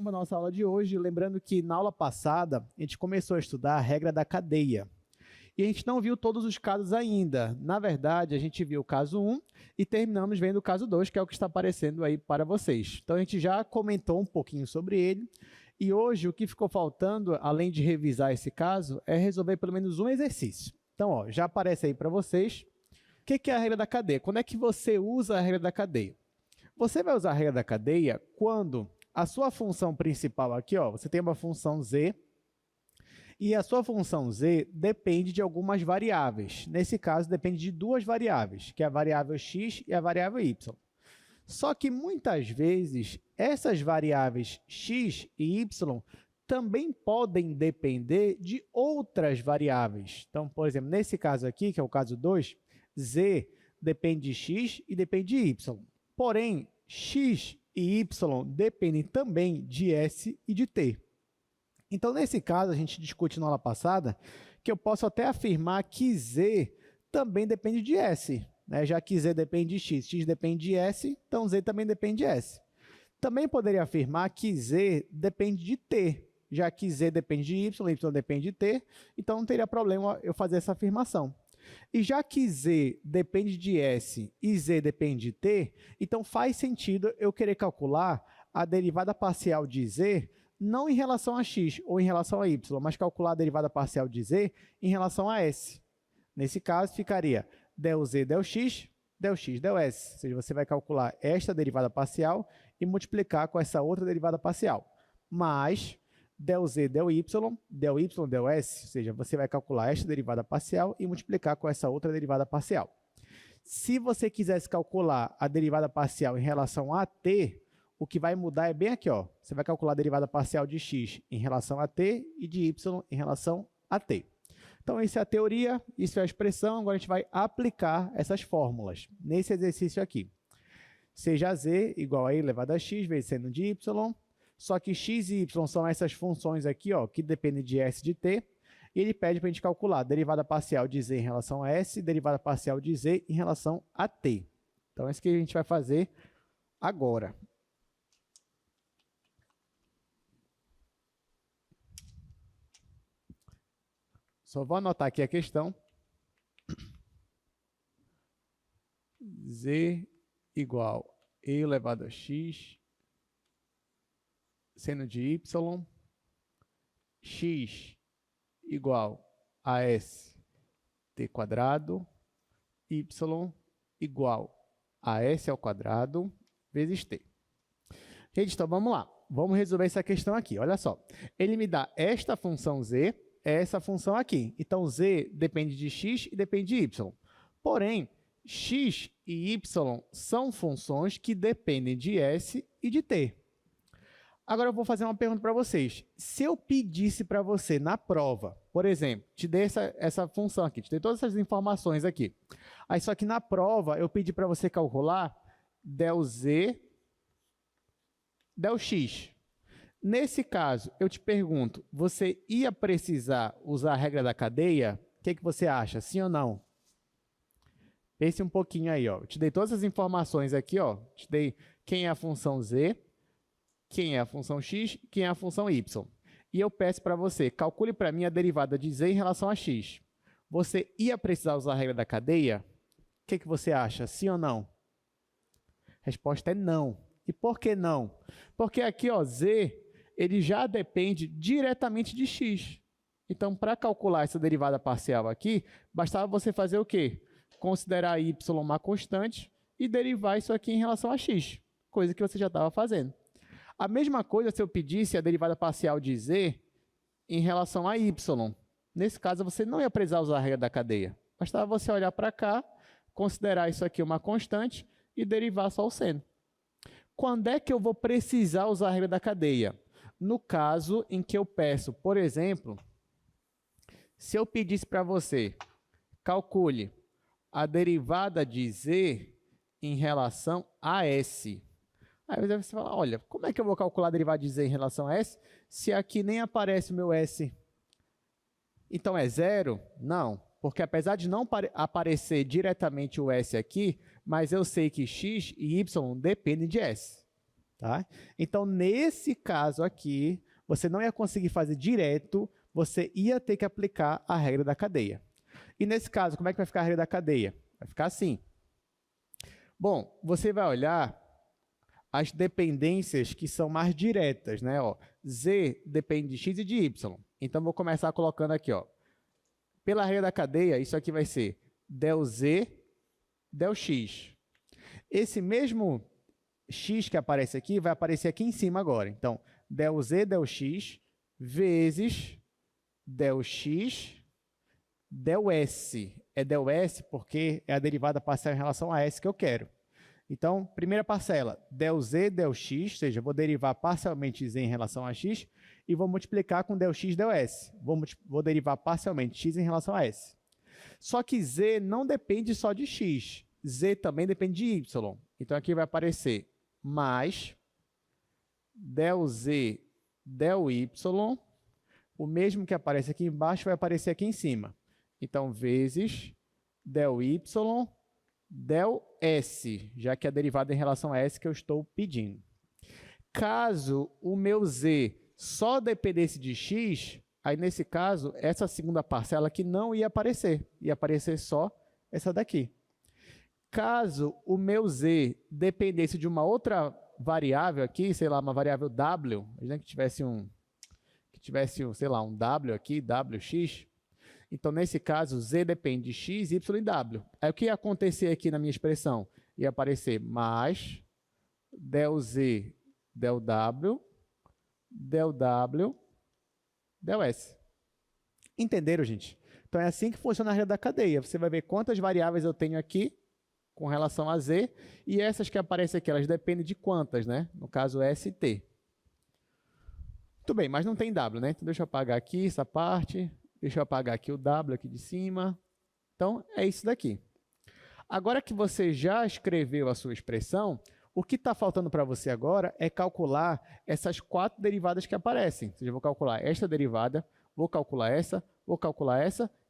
para a nossa aula de hoje, lembrando que na aula passada a gente começou a estudar a regra da cadeia. E a gente não viu todos os casos ainda. Na verdade, a gente viu o caso 1 e terminamos vendo o caso 2, que é o que está aparecendo aí para vocês. Então, a gente já comentou um pouquinho sobre ele. E hoje, o que ficou faltando, além de revisar esse caso, é resolver pelo menos um exercício. Então, ó, já aparece aí para vocês. O que é a regra da cadeia? Quando é que você usa a regra da cadeia? Você vai usar a regra da cadeia quando a sua função principal aqui, ó, você tem uma função z, e a sua função z depende de algumas variáveis. Nesse caso, depende de duas variáveis, que é a variável x e a variável y. Só que, muitas vezes, essas variáveis x e y também podem depender de outras variáveis. Então, por exemplo, nesse caso aqui, que é o caso 2, z depende de x e depende de y. Porém, x e y dependem também de s e de t. Então, nesse caso, a gente discute na aula passada que eu posso até afirmar que z também depende de s, né? Já que z depende de x, x depende de s, então z também depende de s. Também poderia afirmar que z depende de t, já que z depende de y, y depende de t, então não teria problema eu fazer essa afirmação. E já que z depende de s e z depende de t, então faz sentido eu querer calcular a derivada parcial de z não em relação a x ou em relação a y, mas calcular a derivada parcial de z em relação a s. Nesse caso, ficaria del z, del x, del x, del s. Ou seja, você vai calcular esta derivada parcial e multiplicar com essa outra derivada parcial. Mais del z, del y, del s. Ou seja, você vai calcular esta derivada parcial e multiplicar com essa outra derivada parcial. Se você quisesse calcular a derivada parcial em relação a t, o que vai mudar é bem aqui, ó. Você vai calcular a derivada parcial de x em relação a t e de y em relação a t. Então, isso é a teoria, isso é a expressão. Agora, a gente vai aplicar essas fórmulas nesse exercício aqui. Seja z igual a e elevado a x vezes seno de y, só que x e y são essas funções aqui, ó, que dependem de s e de t, e ele pede para a gente calcular a derivada parcial de z em relação a s e derivada parcial de z em relação a t. Então, é isso que a gente vai fazer agora. Só vou anotar aqui a questão. Z igual a e elevado a x, seno de y, x igual a s t quadrado, y igual a s ao quadrado vezes t. Gente, então vamos lá. Vamos resolver essa questão aqui. Olha só. Ele me dá esta função z, é essa função aqui. Então, z depende de x e depende de y. Porém, x e y são funções que dependem de s e de t. Agora, eu vou fazer uma pergunta para vocês. Se eu pedisse para você na prova, por exemplo, te dei essa função aqui, te dei todas essas informações aqui. Aí, só que na prova, eu pedi para você calcular del z, del x. Nesse caso, eu te pergunto, você ia precisar usar a regra da cadeia? O que você acha, sim ou não? Pense um pouquinho aí, ó. Eu te dei todas as informações aqui, ó. Te dei quem é a função z, quem é a função x, quem é a função y. E eu peço para você, calcule para mim a derivada de z em relação a x. Você ia precisar usar a regra da cadeia? O que você acha, sim ou não? A resposta é não. E por que não? Porque aqui, ó, z, ele já depende diretamente de x. Então, para calcular essa derivada parcial aqui, bastava você fazer o quê? Considerar y uma constante e derivar isso aqui em relação a x, coisa que você já estava fazendo. A mesma coisa se eu pedisse a derivada parcial de z em relação a y. Nesse caso, você não ia precisar usar a regra da cadeia. Bastava você olhar para cá, considerar isso aqui uma constante e derivar só o seno. Quando é que eu vou precisar usar a regra da cadeia? No caso em que eu peço, por exemplo, se eu pedisse para você, calcule a derivada de z em relação a s. Aí você fala, olha, como é que eu vou calcular a derivada de z em relação a s se aqui nem aparece o meu s? Então é zero? Não, porque apesar de não aparecer diretamente o s aqui, mas eu sei que x e y dependem de s. Tá? Então, nesse caso aqui, você não ia conseguir fazer direto, você ia ter que aplicar a regra da cadeia. E nesse caso, como é que vai ficar a regra da cadeia? Vai ficar assim. Bom, você vai olhar as dependências que são mais diretas, né? Ó, Z depende de X e de Y. Então, vou começar colocando aqui, ó. Pela regra da cadeia, isso aqui vai ser del Z, del X. Esse mesmo X que aparece aqui, vai aparecer aqui em cima agora. Então, del Z, del X, vezes del X, del S. É del S porque é a derivada parcial em relação a S que eu quero. Então, primeira parcela, del Z, del X, ou seja, vou derivar parcialmente Z em relação a X e vou multiplicar com del X, del S. Vou derivar parcialmente X em relação a S. Só que Z não depende só de X. Z também depende de Y. Então, aqui vai aparecer mais del Z, del Y, o mesmo que aparece aqui embaixo vai aparecer aqui em cima. Então, vezes del Y, del S, já que é a derivada em relação a S que eu estou pedindo. Caso o meu Z só dependesse de X, aí nesse caso, essa segunda parcela aqui não ia aparecer só essa daqui. Caso o meu Z dependesse de uma outra variável aqui, sei lá, uma variável W, imagina que tivesse, sei lá, um W aqui, WX, então, nesse caso, Z depende de X, Y e W. Aí, o que ia acontecer aqui na minha expressão? Ia aparecer mais del Z, del W, del W, del S. Entenderam, gente? Então, é assim que funciona a regra da cadeia. Você vai ver quantas variáveis eu tenho aqui com relação a Z, e essas que aparecem aqui, elas dependem de quantas, né? No caso, S e T. Muito bem, mas não tem W, né? Então, deixa eu apagar aqui essa parte. Deixa eu apagar aqui o W aqui de cima. Então, é isso daqui. Agora que você já escreveu a sua expressão, o que está faltando para você agora é calcular essas 4 derivadas que aparecem. Ou seja, eu vou calcular esta derivada, vou calcular essa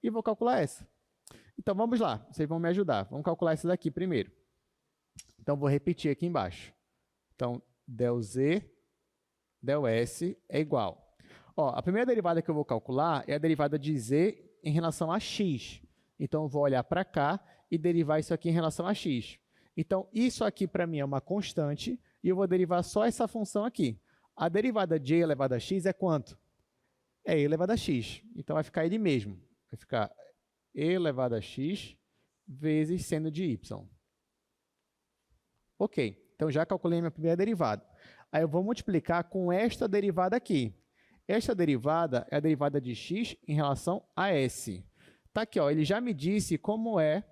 e vou calcular essa. Então, vamos lá. Vocês vão me ajudar. Vamos calcular essa daqui primeiro. Então, vou repetir aqui embaixo. Então, del Z, del S é igual. Ó, a primeira derivada que eu vou calcular é a derivada de Z em relação a X. Então, eu vou olhar para cá e derivar isso aqui em relação a X. Então, isso aqui para mim é uma constante e eu vou derivar só essa função aqui. A derivada de E elevado a X é quanto? É E elevado a X. Então, vai ficar ele mesmo. Vai ficar E elevado a X vezes seno de Y. Ok. Então, já calculei a minha primeira derivada. Aí, eu vou multiplicar com esta derivada aqui. Esta derivada é a derivada de x em relação a s. Está aqui, ó, ele já me disse como é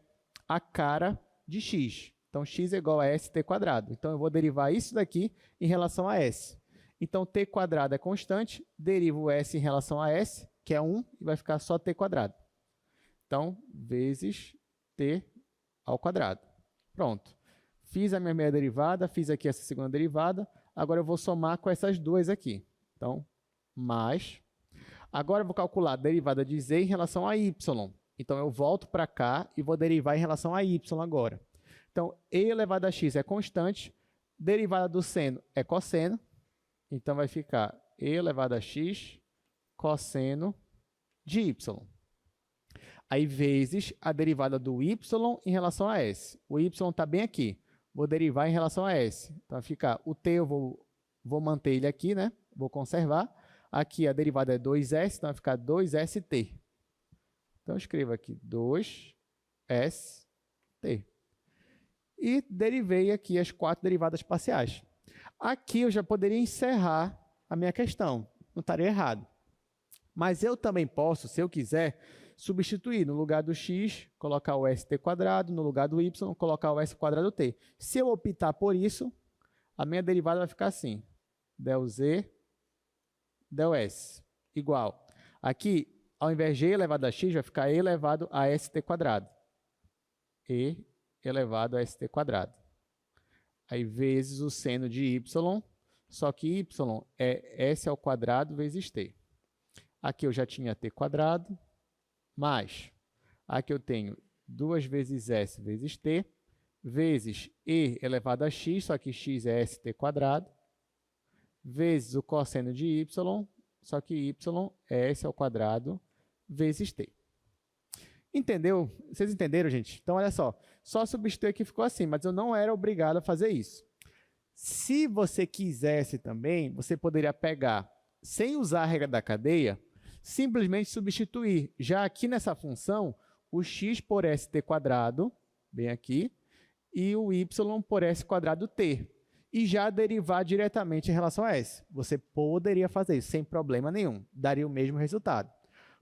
a cara de x. Então, x é igual a st quadrado. Então, eu vou derivar isso daqui em relação a s. Então, t quadrado é constante, derivo s em relação a s, que é 1, e vai ficar só t quadrado. Então, vezes t ao quadrado. Pronto. Fiz a minha primeira derivada, fiz aqui essa segunda derivada, agora eu vou somar com essas duas aqui. Então, mais. Agora eu vou calcular a derivada de z em relação a y. Então, eu volto para cá e vou derivar em relação a y agora. Então, e elevado a x é constante, derivada do seno é cosseno, então vai ficar e elevado a x cosseno de y. Aí, vezes a derivada do y em relação a s. O y está bem aqui. Vou derivar em relação a s. Então, vai ficar o t, eu vou manter ele aqui, né? Vou conservar. Aqui a derivada é 2s, então vai ficar 2st. Então, eu escrevo aqui 2st. E derivei aqui as 4 derivadas parciais. Aqui eu já poderia encerrar a minha questão. Não estaria errado. Mas eu também posso, se eu quiser, substituir. No lugar do x, colocar o st quadrado. No lugar do y, colocar o s quadrado t. Se eu optar por isso, a minha derivada vai ficar assim. Del z, del s, igual. Aqui, ao invés de e elevado a x, vai ficar e elevado a st quadrado. E elevado a st quadrado. Aí, vezes o seno de y, só que y é s ao quadrado vezes t. Aqui eu já tinha t quadrado, mais, aqui eu tenho 2 vezes s vezes t, vezes e elevado a x, só que x é st quadrado, vezes o cosseno de y, só que y é s ao quadrado vezes t. Entendeu? Vocês entenderam, gente? Então, olha só substituir aqui ficou assim, mas eu não era obrigado a fazer isso. Se você quisesse também, você poderia pegar, sem usar a regra da cadeia, simplesmente substituir. Já aqui nessa função, o x por st quadrado, bem aqui, e o y por s quadrado t. E já derivar diretamente em relação a s. Você poderia fazer isso sem problema nenhum, daria o mesmo resultado.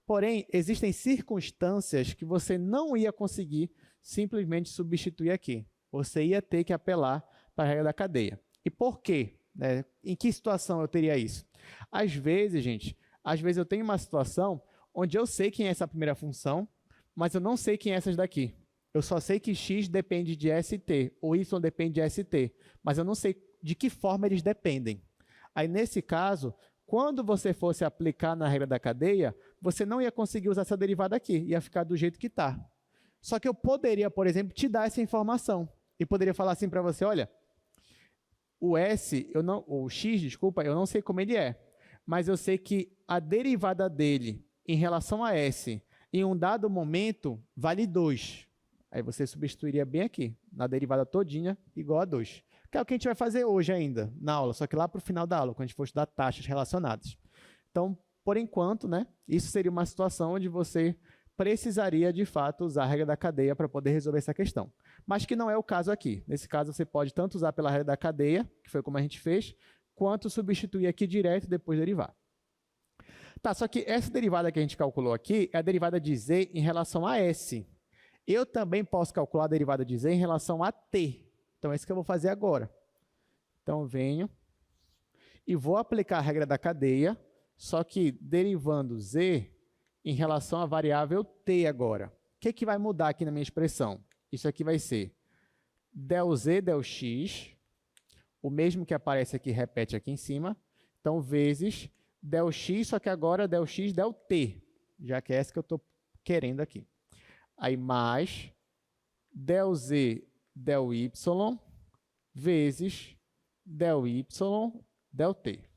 Porém, existem circunstâncias que você não ia conseguir simplesmente substituir aqui. Você ia ter que apelar para a regra da cadeia. E por quê? Em que situação eu teria isso? Às vezes, gente, eu tenho uma situação onde eu sei quem é essa primeira função, mas eu não sei quem é essas daqui. Eu só sei que x depende de st, ou y depende de st, mas eu não sei de que forma eles dependem. Aí, nesse caso, quando você fosse aplicar na regra da cadeia, você não ia conseguir usar essa derivada aqui, ia ficar do jeito que está. Só que eu poderia, por exemplo, te dar essa informação, e poderia falar assim para você, olha, o x, desculpa, eu não sei como ele é, mas eu sei que a derivada dele em relação a s, em um dado momento, vale 2. Aí você substituiria bem aqui, na derivada todinha, igual a 2. Que é o que a gente vai fazer hoje ainda, na aula, só que lá para o final da aula, quando a gente for estudar taxas relacionadas. Então, por enquanto, isso seria uma situação onde você precisaria, de fato, usar a regra da cadeia para poder resolver essa questão. Mas que não é o caso aqui. Nesse caso, você pode tanto usar pela regra da cadeia, que foi como a gente fez, quanto substituir aqui direto e depois derivar. Tá, só que essa derivada que a gente calculou aqui é a derivada de z em relação a s. Eu também posso calcular a derivada de z em relação a t. Então, é isso que eu vou fazer agora. Então, venho e vou aplicar a regra da cadeia, só que derivando z em relação à variável t agora. O que vai mudar aqui na minha expressão? Isso aqui vai ser del z, del x, o mesmo que aparece aqui, repete aqui em cima. Então, vezes del x, só que agora del x, del t, já que é essa que eu estou querendo aqui. Aí, mais del z, del y, vezes del y, del t.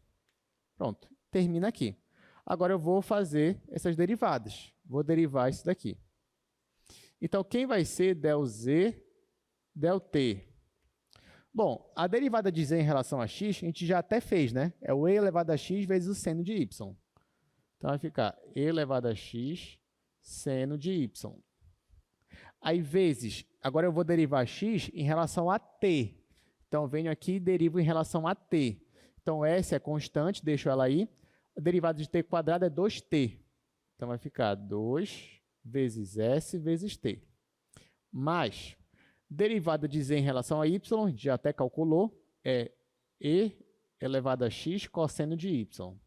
Pronto, termina aqui. Agora eu vou fazer essas derivadas. Vou derivar isso daqui. Então, quem vai ser del z, del t? Bom, a derivada de z em relação a x, a gente já até fez, né? É o e elevado a x vezes o seno de y. Então, vai ficar e elevado a x seno de y. Aí, vezes, agora eu vou derivar x em relação a t. Então, venho aqui e derivo em relação a t. Então, s é constante, deixo ela aí. A derivada de t quadrado é 2t. Então, vai ficar 2 vezes s vezes t. Mais, derivada de z em relação a y, a gente já até calculou, é e elevado a x cosseno de y.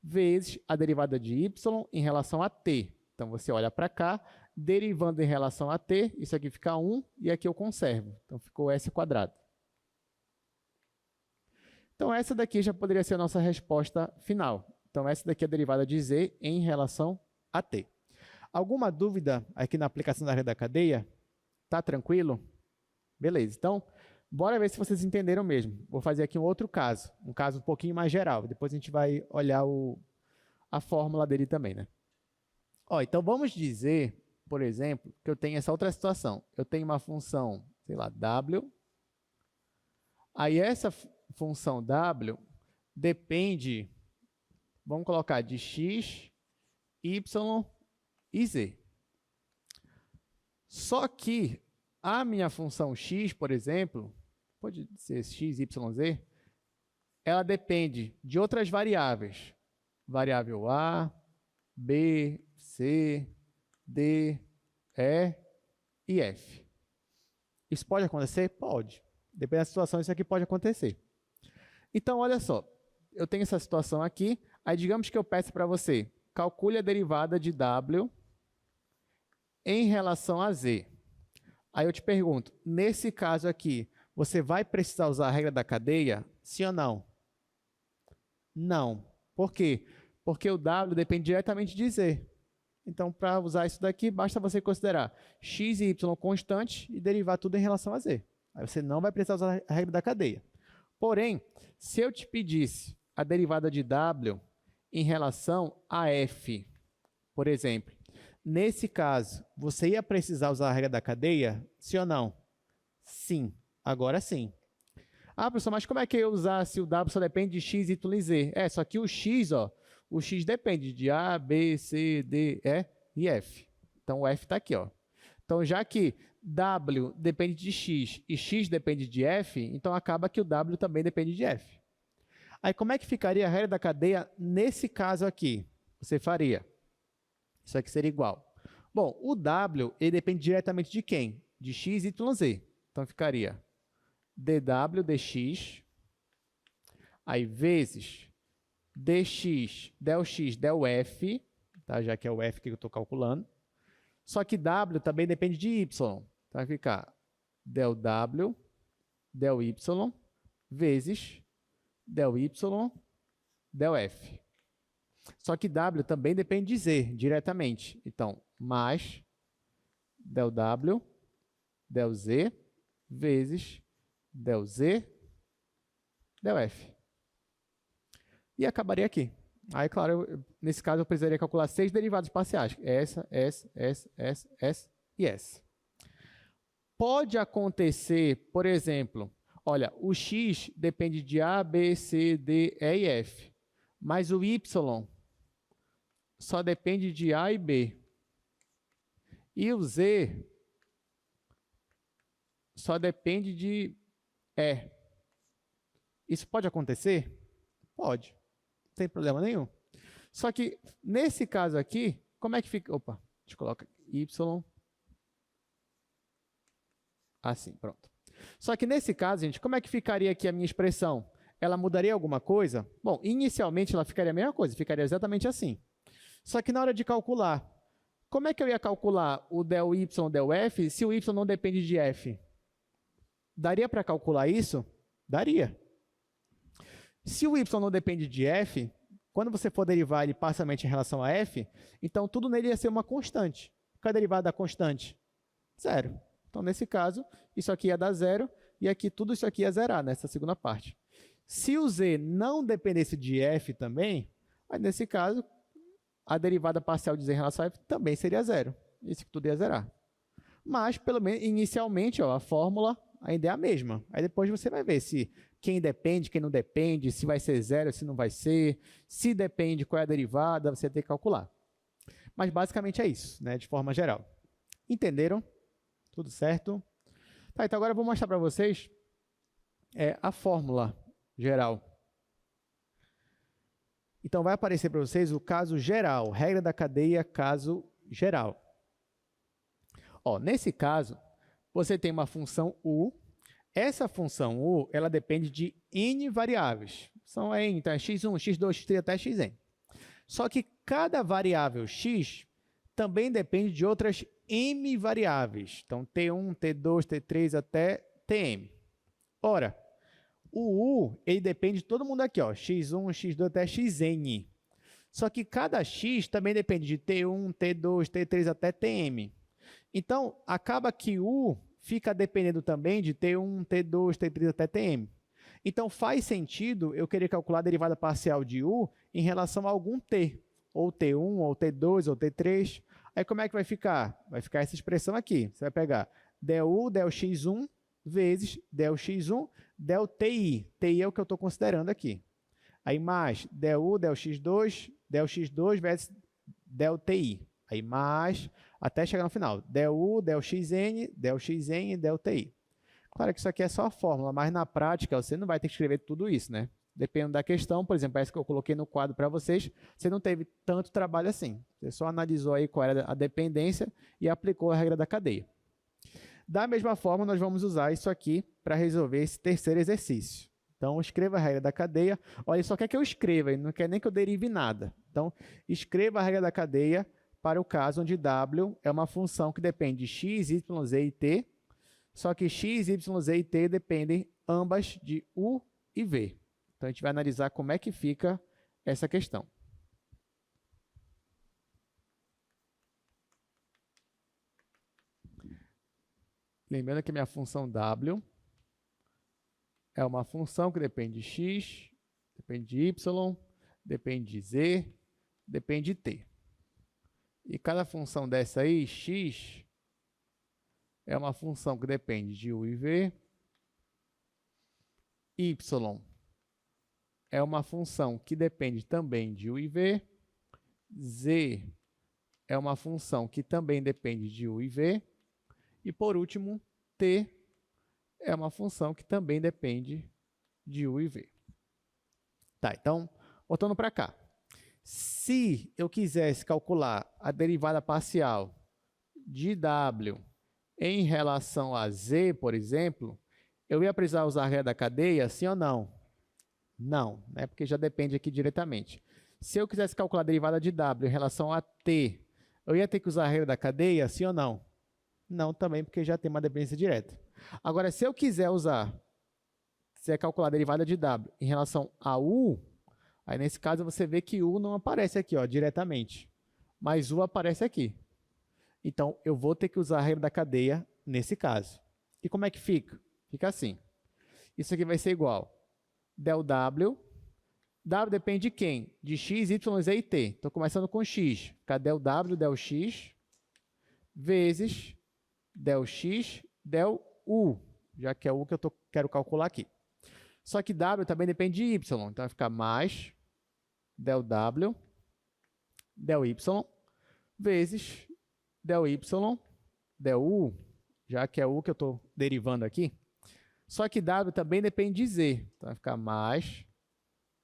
Vezes a derivada de y em relação a t. Então, você olha para cá, derivando em relação a t, isso aqui fica 1 e aqui eu conservo. Então, ficou s quadrado. Então, essa daqui já poderia ser a nossa resposta final. Então, essa daqui é a derivada de z em relação a t. Alguma dúvida aqui na aplicação da regra da cadeia? Tá tranquilo? Beleza. Então, bora ver se vocês entenderam mesmo. Vou fazer aqui um outro caso, um caso um pouquinho mais geral. Depois a gente vai olhar a fórmula dele também, né? Então, vamos dizer, por exemplo, que eu tenho essa outra situação. Eu tenho uma função, sei lá, w. Aí, essa função w depende, vamos colocar, de x, y e z. Só que a minha função x, por exemplo, pode ser x, y, z, ela depende de outras variáveis. Variável a, b, c, d, e e f. Isso pode acontecer? Pode. Dependendo da situação, isso aqui pode acontecer. Então, olha só. Eu tenho essa situação aqui. Aí, digamos que eu peço para você, calcule a derivada de w em relação a z. Aí eu te pergunto, nesse caso aqui, você vai precisar usar a regra da cadeia? Sim ou não? Não. Por quê? Porque o w depende diretamente de z. Então, para usar isso daqui, basta você considerar x e y constantes e derivar tudo em relação a z. Aí você não vai precisar usar a regra da cadeia. Porém, se eu te pedisse a derivada de w em relação a f, por exemplo, nesse caso, você ia precisar usar a regra da cadeia? Sim ou não? Sim. Agora sim. Ah, professor, mas como é que eu ia usar se o w só depende de x, y e z? Só que o x, ó, o x depende de A, B, C, D, E e F. Então, o F está aqui, ó. Então, já que W depende de X e X depende de F, então acaba que o W também depende de F. Aí, como é que ficaria a regra da cadeia nesse caso aqui? Você faria. Isso aqui seria igual. Bom, o W ele depende diretamente de quem? De X, Y, Z. Então, ficaria dw dx, aí vezes dx, del x, del f, tá? Já que é o f que eu estou calculando. Só que w também depende de y. Então, vai ficar del w, del y, vezes del y, del f. Só que w também depende de z, diretamente. Então, mais del w, del z, vezes del z, del f. E acabaria aqui. Aí, claro, nesse caso eu precisaria calcular 6 derivadas parciais. Essa e essa. Pode acontecer, por exemplo, olha, o x depende de A, B, C, D, E e F. Mas o y só depende de A e B. E o z só depende de E. Isso pode acontecer? Pode. Não tem problema nenhum. Só que, nesse caso aqui, como é que fica? Opa, a gente coloca y. Assim, pronto. Só que, nesse caso, gente, como é que ficaria aqui a minha expressão? Ela mudaria alguma coisa? Bom, inicialmente ela ficaria a mesma coisa, ficaria exatamente assim. Só que na hora de calcular, como é que eu ia calcular o del y, del f, se o y não depende de f? Daria para calcular isso? Daria. Se o y não depende de f, quando você for derivar ele parcialmente em relação a f, então tudo nele ia ser uma constante. Qual é a derivada da constante? Zero. Então, nesse caso, isso aqui ia dar zero e aqui tudo isso aqui ia zerar nessa segunda parte. Se o z não dependesse de f também, aí nesse caso, a derivada parcial de z em relação a f também seria zero. Isso tudo ia zerar. Mas, pelo menos, inicialmente, ó, a fórmula ainda é a mesma. Aí depois você vai ver se quem depende, quem não depende, se vai ser zero, se não vai ser, se depende, qual é a derivada, você tem que calcular. Mas basicamente é isso, né, de forma geral. Entenderam? Tudo certo? Tá, então agora eu vou mostrar para vocês a fórmula geral. Então vai aparecer para vocês o caso geral, regra da cadeia, caso geral. Ó, nesse caso, você tem uma função u. Essa função u, ela depende de n variáveis. São n, então é x1, x2, x3 até xn. Só que cada variável x também depende de outras m variáveis. Então, t1, t2, t3 até tm. Ora, o u, ele depende de todo mundo aqui, ó, x1, x2 até xn. Só que cada x também depende de t1, t2, t3 até tm. Então, acaba que u fica dependendo também de T1, T2, T3 até Tm. Então, faz sentido eu querer calcular a derivada parcial de u em relação a algum t, ou T1, ou T2, ou T3. Aí, como é que vai ficar? Vai ficar essa expressão aqui. Você vai pegar del u, del x1, vezes del x1, del ti. Ti é o que eu estou considerando aqui. Aí, mais del u, del x2 vezes del ti. Aí, mais, até chegar no final. Del u, del xn, del ti. Claro que isso aqui é só a fórmula, mas na prática você não vai ter que escrever tudo isso, né? Dependendo da questão, por exemplo, essa que eu coloquei no quadro para vocês, você não teve tanto trabalho assim. Você só analisou aí qual era a dependência e aplicou a regra da cadeia. Da mesma forma, nós vamos usar isso aqui para resolver esse terceiro exercício. Então, escreva a regra da cadeia. Olha, ele só quer que eu escreva, ele não quer nem que eu derive nada. Então, escreva a regra da cadeia para o caso onde w é uma função que depende de x, y, z e t, só que x, y, z e t dependem ambas de u e v. Então, a gente vai analisar como é que fica essa questão. Lembrando que a minha função w é uma função que depende de x, depende de y, depende de z, depende de t. E cada função dessa aí, x, é uma função que depende de u e v. Y é uma função que depende também de u e v. Z é uma função que também depende de u e v. E, por último, t é uma função que também depende de u e v. Tá, então, voltando para cá. Se eu quisesse calcular a derivada parcial de w em relação a z, por exemplo, eu ia precisar usar a regra da cadeia, sim ou não? Não, né? Porque já depende aqui diretamente. Se eu quisesse calcular a derivada de w em relação a t, eu ia ter que usar a regra da cadeia, sim ou não? Não também, porque já tem uma dependência direta. Agora, se eu quiser calcular a derivada de w em relação a u, aí nesse caso você vê que u não aparece aqui, ó, diretamente, mas u aparece aqui. Então, eu vou ter que usar a regra da cadeia nesse caso. E como é que fica? Fica assim. Isso aqui vai ser igual del w. W depende de quem? De x, y, z e t. Estou começando com x. Fica del w, del x, vezes del x, del u, já que é o que eu quero calcular aqui. Só que w também depende de y. Então, vai ficar mais del w, del y, vezes del y, del u, já que é o que eu estou derivando aqui. Só que w também depende de z. Então, vai ficar mais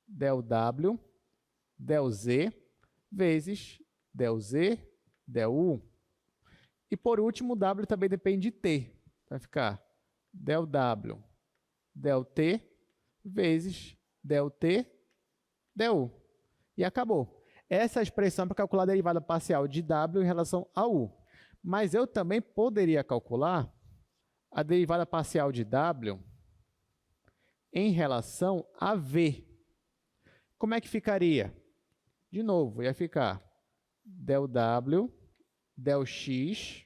del w, del z, vezes del z, del u. E, por último, w também depende de t. Vai ficar del w, del t, vezes del t, del u. E acabou. Essa é a expressão para calcular a derivada parcial de w em relação a u. Mas eu também poderia calcular a derivada parcial de w em relação a v. Como é que ficaria? De novo, ia ficar del w, del x,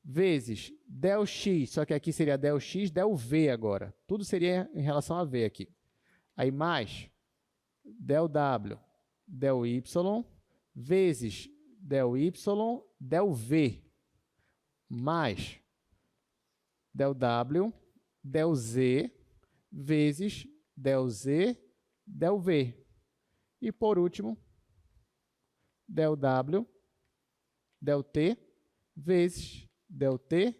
vezes del x, só que aqui seria del x, del v agora. Tudo seria em relação a v aqui. Aí mais del w, del y, vezes del y, del v, mais del w, del z, vezes del z, del v. E, por último, del w, del t, vezes del t,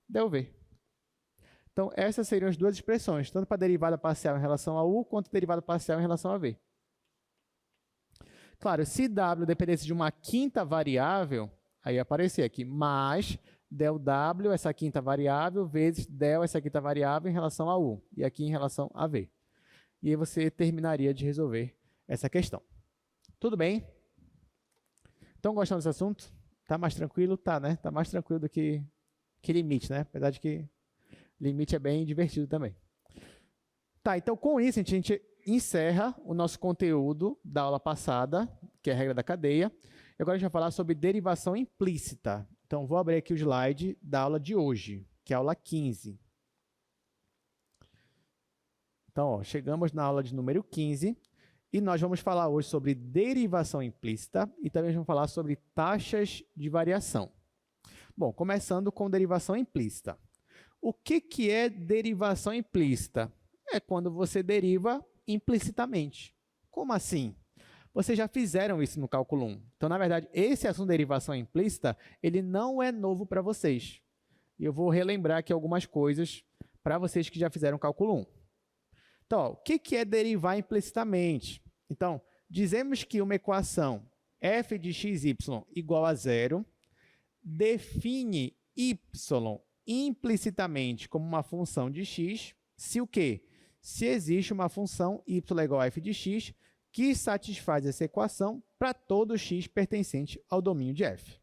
del v. Então, essas seriam as duas expressões, tanto para a derivada parcial em relação a u, quanto a derivada parcial em relação a v. Claro, se w dependesse de uma quinta variável, aí ia aparecer aqui, mais del w, essa quinta variável, vezes del, essa quinta variável, em relação a u, e aqui em relação a v. E aí você terminaria de resolver essa questão. Tudo bem? Estão gostando desse assunto? Tá mais tranquilo? Tá, né? Tá mais tranquilo do que limite, né? Apesar de que limite é bem divertido também. Tá, então com isso a gente encerra o nosso conteúdo da aula passada, que é a regra da cadeia. E agora a gente vai falar sobre derivação implícita. Então, vou abrir aqui o slide da aula de hoje, que é a aula 15. Então, ó, chegamos na aula de número 15 e nós vamos falar hoje sobre derivação implícita e também vamos falar sobre taxas de variação. Bom, começando com derivação implícita. O que é derivação implícita? É quando você deriva implicitamente. Como assim? Vocês já fizeram isso no cálculo 1. Então, na verdade, esse assunto de derivação implícita, ele não é novo para vocês. E eu vou relembrar aqui algumas coisas para vocês que já fizeram cálculo 1. Então, ó, o que é derivar implicitamente? Então, dizemos que uma equação f de xy igual a zero define y implicitamente como uma função de x, se o quê? Se existe uma função y igual a f de x que satisfaz essa equação para todo x pertencente ao domínio de f.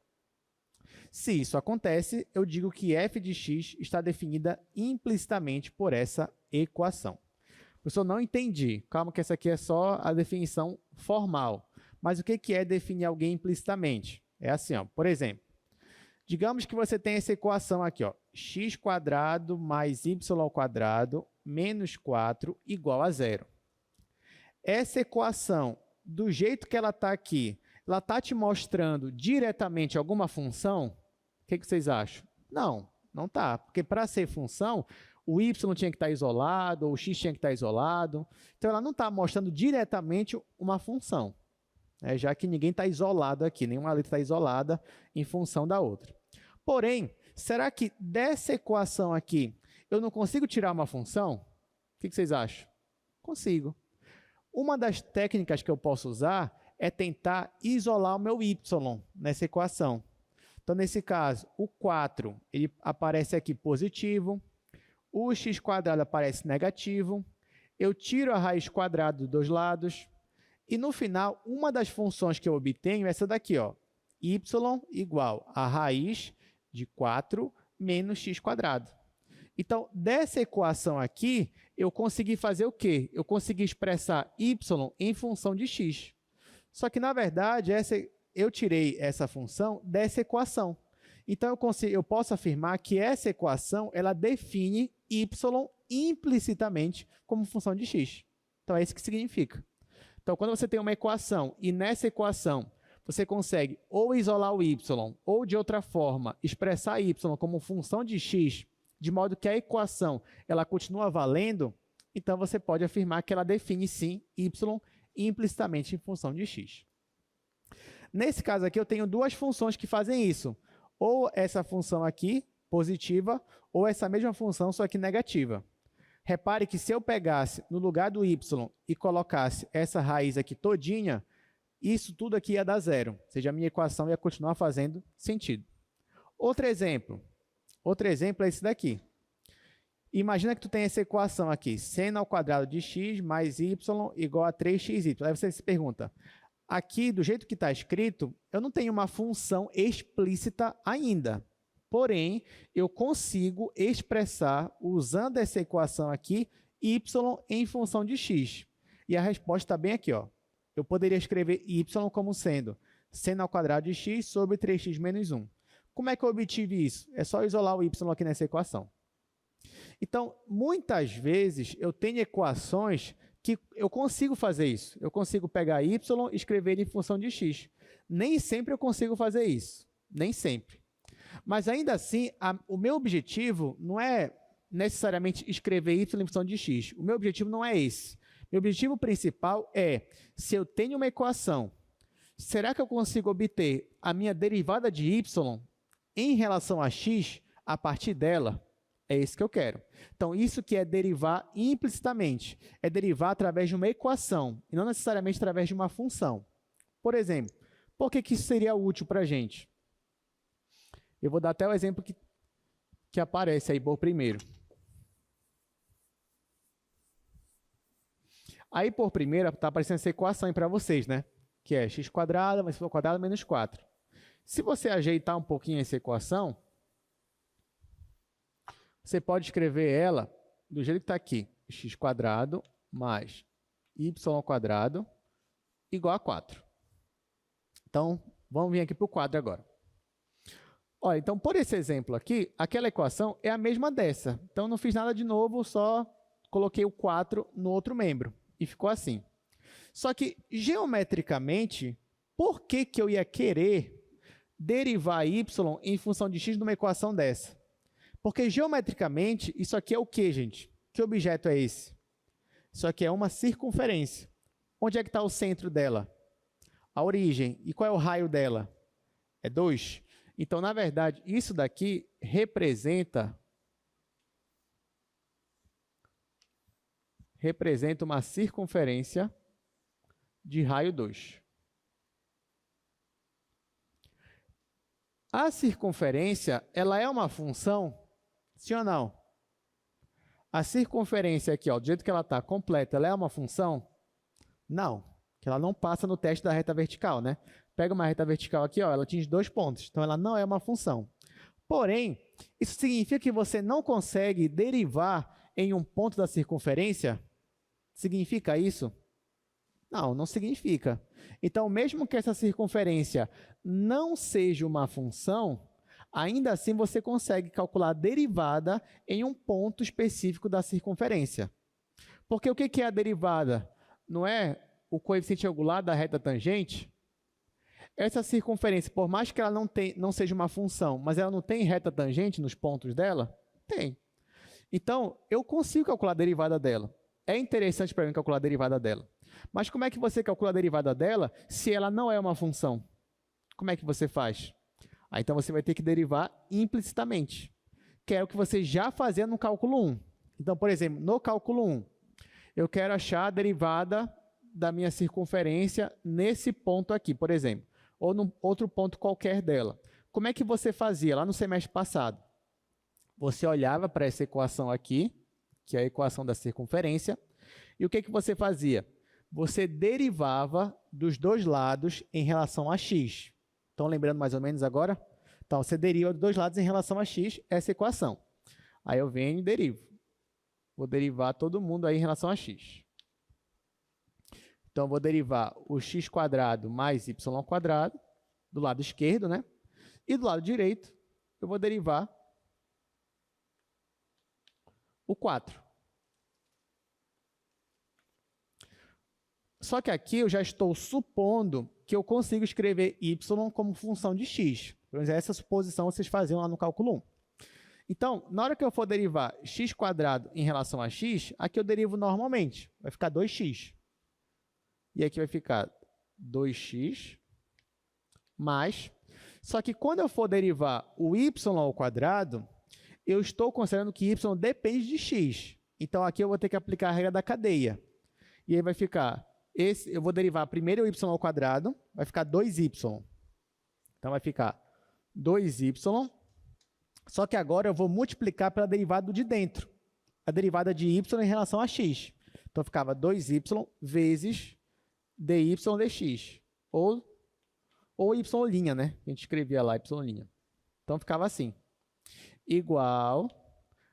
Se isso acontece, eu digo que f de x está definida implicitamente por essa equação. Professor, não entendi. Calma que essa aqui é só a definição formal. Mas o que é definir alguém implicitamente? É assim, ó, por exemplo, Digamos que você tem essa equação aqui, ó, x² mais y² menos 4 igual a 0. Essa equação, do jeito que ela está aqui, ela está te mostrando diretamente alguma função? O que vocês acham? Não, não está, porque para ser função, o y tinha que estar isolado, ou o x tinha que estar isolado. Então, ela não está mostrando diretamente uma função, já que ninguém está isolado aqui, nenhuma letra está isolada em função da outra. Porém, será que dessa equação aqui eu não consigo tirar uma função? O que vocês acham? Consigo. Uma das técnicas que eu posso usar é tentar isolar o meu y nessa equação. Então, nesse caso, o 4 ele aparece aqui positivo, o x² aparece negativo, eu tiro a raiz quadrada dos dois lados, e no final, uma das funções que eu obtenho é essa daqui, ó, y igual a raiz de 4 menos x². Então, dessa equação aqui, eu consegui fazer o quê? Eu consegui expressar y em função de x. Só que, na verdade, eu tirei essa função dessa equação. Então, eu posso afirmar que essa equação ela define y implicitamente como função de x. Então, é isso que significa. Então, quando você tem uma equação e nessa equação você consegue ou isolar o y ou, de outra forma, expressar y como função de x, de modo que a equação ela continua valendo, então você pode afirmar que ela define, sim, y implicitamente em função de x. Nesse caso aqui, eu tenho duas funções que fazem isso. Ou essa função aqui, positiva, ou essa mesma função, só que negativa. Repare que se eu pegasse no lugar do y e colocasse essa raiz aqui todinha, isso tudo aqui ia dar zero. Ou seja, a minha equação ia continuar fazendo sentido. Outro exemplo é esse daqui. Imagina que tu tem essa equação aqui, seno ao quadrado de x mais y igual a 3xy. Aí você se pergunta, aqui, do jeito que está escrito, eu não tenho uma função explícita ainda. Porém, eu consigo expressar, usando essa equação aqui, y em função de x. E a resposta está bem aqui, ó. Eu poderia escrever y como sendo seno ao quadrado de x sobre 3x menos 1. Como é que eu obtive isso? É só isolar o y aqui nessa equação. Então, muitas vezes, eu tenho equações que eu consigo fazer isso. Eu consigo pegar y e escrever ele em função de x. Nem sempre eu consigo fazer isso. Nem sempre. Mas, ainda assim, o meu objetivo não é necessariamente escrever y em função de x. O meu objetivo não é esse. Meu objetivo principal é, se eu tenho uma equação, será que eu consigo obter a minha derivada de y em relação a x a partir dela? É isso que eu quero. Então, isso que é derivar implicitamente, é derivar através de uma equação, e não necessariamente através de uma função. Por exemplo, por que isso seria útil para a gente? Eu vou dar até o exemplo que aparece aí por primeiro. Aí, por primeiro, está aparecendo essa equação aí para vocês, né? Que é x² mais y² menos 4. Se você ajeitar um pouquinho essa equação, você pode escrever ela do jeito que está aqui. x² mais y² igual a 4. Então, vamos vir aqui para o quadro agora. Olha, então, por esse exemplo aqui, aquela equação é a mesma dessa. Então, não fiz nada de novo, só coloquei o 4 no outro membro. E ficou assim. Só que, geometricamente, por que eu ia querer derivar y em função de x numa equação dessa? Porque, geometricamente, isso aqui é o quê, gente? Que objeto é esse? Isso aqui é uma circunferência. Onde é que está o centro dela? A origem. E qual é o raio dela? É 2. Então, na verdade, isso daqui representa uma circunferência de raio 2. A circunferência, ela é uma função, sim ou não? A circunferência aqui, ó, do jeito que ela está completa, ela é uma função? Não, que ela não passa no teste da reta vertical, né? Pega uma reta vertical aqui, ó, ela atinge 2 pontos, então ela não é uma função. Porém, isso significa que você não consegue derivar em um ponto da circunferência? Significa isso? Não, não significa. Então, mesmo que essa circunferência não seja uma função, Ainda assim, você consegue calcular a derivada em um ponto específico da circunferência. Porque o que é a derivada? Não é o coeficiente angular da reta tangente? Essa circunferência, por mais que ela não seja uma função, mas ela não tem reta tangente nos pontos dela? Tem. Então, eu consigo calcular a derivada dela. É interessante para mim calcular a derivada dela. Mas como é que você calcula a derivada dela se ela não é uma função? Como é que você faz? Então, você vai ter que derivar implicitamente, que é o que você já fazia no cálculo 1. Então, por exemplo, no cálculo 1, eu quero achar a derivada da minha circunferência nesse ponto aqui, por exemplo, ou num outro ponto qualquer dela. Como é que você fazia lá no semestre passado? Você olhava para essa equação aqui, que é a equação da circunferência, e o que você fazia? Você derivava dos dois lados em relação a x. Estão lembrando mais ou menos agora? Então, você deriva dos dois lados em relação a x, essa equação. Aí eu venho e derivo. Vou derivar todo mundo aí em relação a x. Então, eu vou derivar o x² mais y² do lado esquerdo, né? E do lado direito, eu vou derivar o 4. Só que aqui eu já estou supondo que eu consigo escrever y como função de x. Pelo menos essa suposição vocês faziam lá no cálculo 1. Então, na hora que eu for derivar x² em relação a x, aqui eu derivo normalmente. Vai ficar 2x. E aqui vai ficar 2x mais... Só que quando eu for derivar o y ao quadrado, eu estou considerando que y depende de x. Então, aqui eu vou ter que aplicar a regra da cadeia. E aí vai ficar... eu vou derivar primeiro o y ao quadrado, vai ficar 2y. Então, vai ficar 2y, só que agora eu vou multiplicar pela derivada de dentro, a derivada de y em relação a x. Então, ficava 2y vezes dy dx, ou y', né? A gente escrevia lá y'. Então, ficava assim, igual...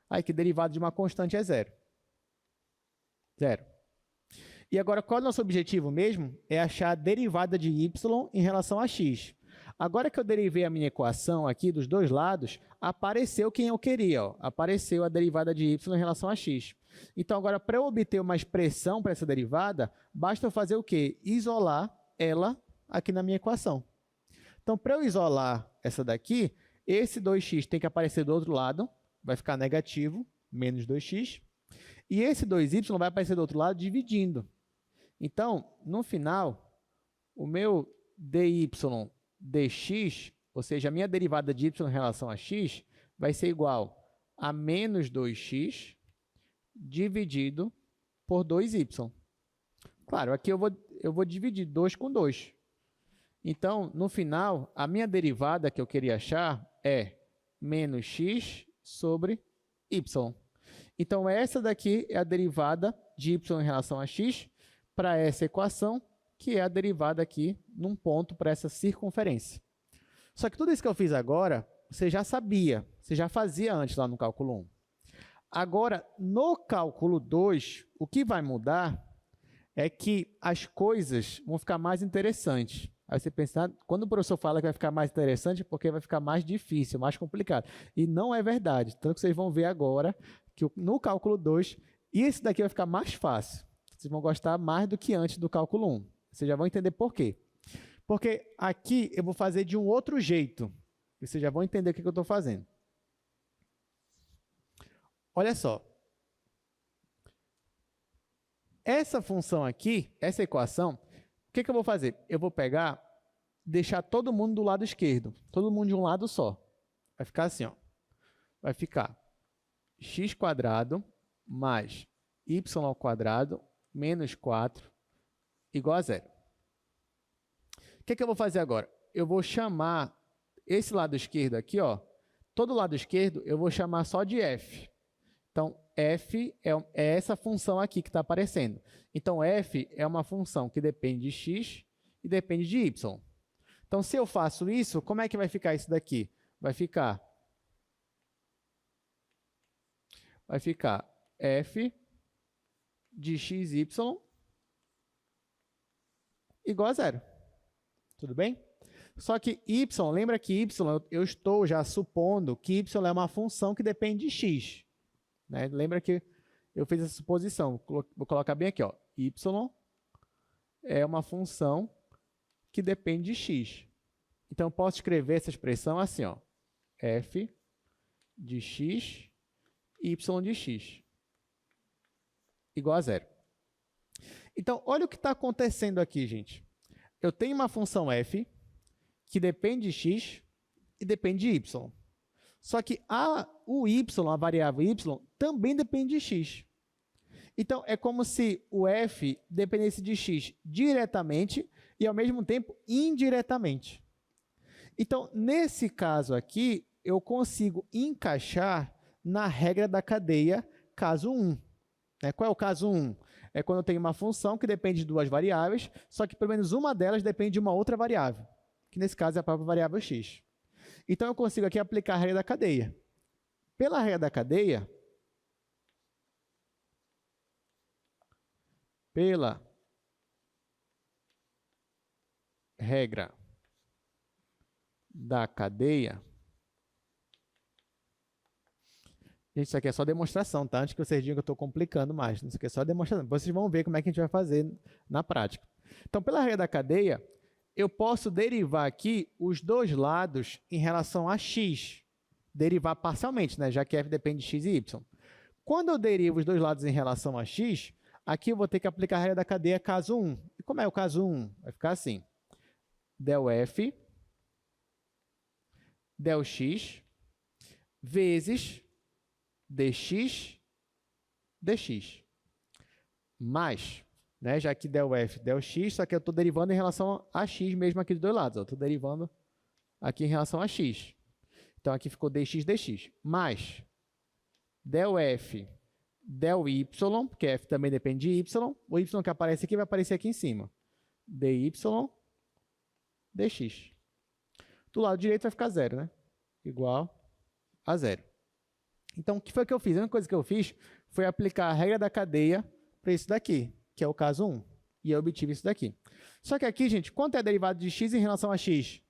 Aí, que derivada de uma constante é zero. Zero. E agora, qual é o nosso objetivo mesmo? É achar a derivada de y em relação a x. Agora que eu derivei a minha equação aqui dos dois lados, apareceu quem eu queria. Ó. Apareceu a derivada de y em relação a x. Então, agora, para eu obter uma expressão para essa derivada, basta eu fazer o quê? Isolar ela aqui na minha equação. Então, para eu isolar essa daqui, esse 2x tem que aparecer do outro lado, vai ficar negativo, menos 2x. E esse 2y vai aparecer do outro lado dividindo. Então, no final, o meu dy dx, ou seja, a minha derivada de y em relação a x, vai ser igual a menos 2x dividido por 2y. Claro, aqui eu vou dividir 2 com 2. Então, no final, a minha derivada que eu queria achar é menos x sobre y. Então, essa daqui é a derivada de y em relação a x para essa equação, que é a derivada aqui num ponto para essa circunferência. Só que tudo isso que eu fiz agora, você já sabia, você já fazia antes lá no cálculo 1. Agora, no cálculo 2, o que vai mudar é que as coisas vão ficar mais interessantes. Aí você pensa, quando o professor fala que vai ficar mais interessante, é porque vai ficar mais difícil, mais complicado. E não é verdade. Tanto que vocês vão ver agora que no cálculo 2, esse daqui vai ficar mais fácil. Vocês vão gostar mais do que antes do cálculo 1. Vocês já vão entender por quê. Porque aqui eu vou fazer de um outro jeito. E vocês já vão entender o que eu estou fazendo. Olha só. Essa função aqui, essa equação, o que eu vou fazer? Eu vou pegar, deixar todo mundo do lado esquerdo. Todo mundo de um lado só. Vai ficar assim, ó. Vai ficar x² mais y² menos 4 igual a zero. O que eu vou fazer agora? Eu vou chamar esse lado esquerdo aqui, ó, todo lado esquerdo eu vou chamar só de f. Então, f é essa função aqui que está aparecendo. Então, f é uma função que depende de x e depende de y. Então, se eu faço isso, como é que vai ficar isso daqui? Vai ficar f de xy igual a zero. Tudo bem? Só que y, lembra que y, eu estou já supondo que y é uma função que depende de x. Né? Lembra que eu fiz essa suposição. Vou colocar bem aqui. Ó. Y é uma função que depende de x. Então, eu posso escrever essa expressão assim, ó, f de x, y de x, igual a zero. Então, olha o que está acontecendo aqui, gente. Eu tenho uma função f que depende de x e depende de y. Só que o y, a variável y, também depende de x. Então, é como se o f dependesse de x diretamente e, ao mesmo tempo, indiretamente. Então, nesse caso aqui, eu consigo encaixar na regra da cadeia caso 1. Qual é o caso 1? É quando eu tenho uma função que depende de duas variáveis, só que pelo menos uma delas depende de uma outra variável, que nesse caso é a própria variável x. Então, eu consigo aqui aplicar a regra da cadeia. Pela regra da cadeia, gente, isso aqui é só demonstração, tá? Antes que vocês digam que eu estou complicando mais. Isso aqui é só demonstração. Vocês vão ver como é que a gente vai fazer na prática. Então, pela regra da cadeia, eu posso derivar aqui os dois lados em relação a x. Derivar parcialmente, né? Já que f depende de x e y. Quando eu derivo os dois lados em relação a x, aqui eu vou ter que aplicar a regra da cadeia caso 1. E como é o caso 1? Vai ficar assim. Del f, del x, vezes dx, dx. Mais, né, já que del f, del x, só que eu estou derivando em relação a x mesmo aqui dos dois lados. Estou derivando aqui em relação a x. Então, aqui ficou dx, dx. Mais del f, del y, porque f também depende de y. O y que aparece aqui vai aparecer aqui em cima. dy, dx. Do lado direito vai ficar zero, né? Igual a zero. Então, o que foi que eu fiz? A única coisa que eu fiz foi aplicar a regra da cadeia para isso daqui, que é o caso 1. E eu obtive isso daqui. Só que aqui, gente, quanto é a derivada de x em relação a x?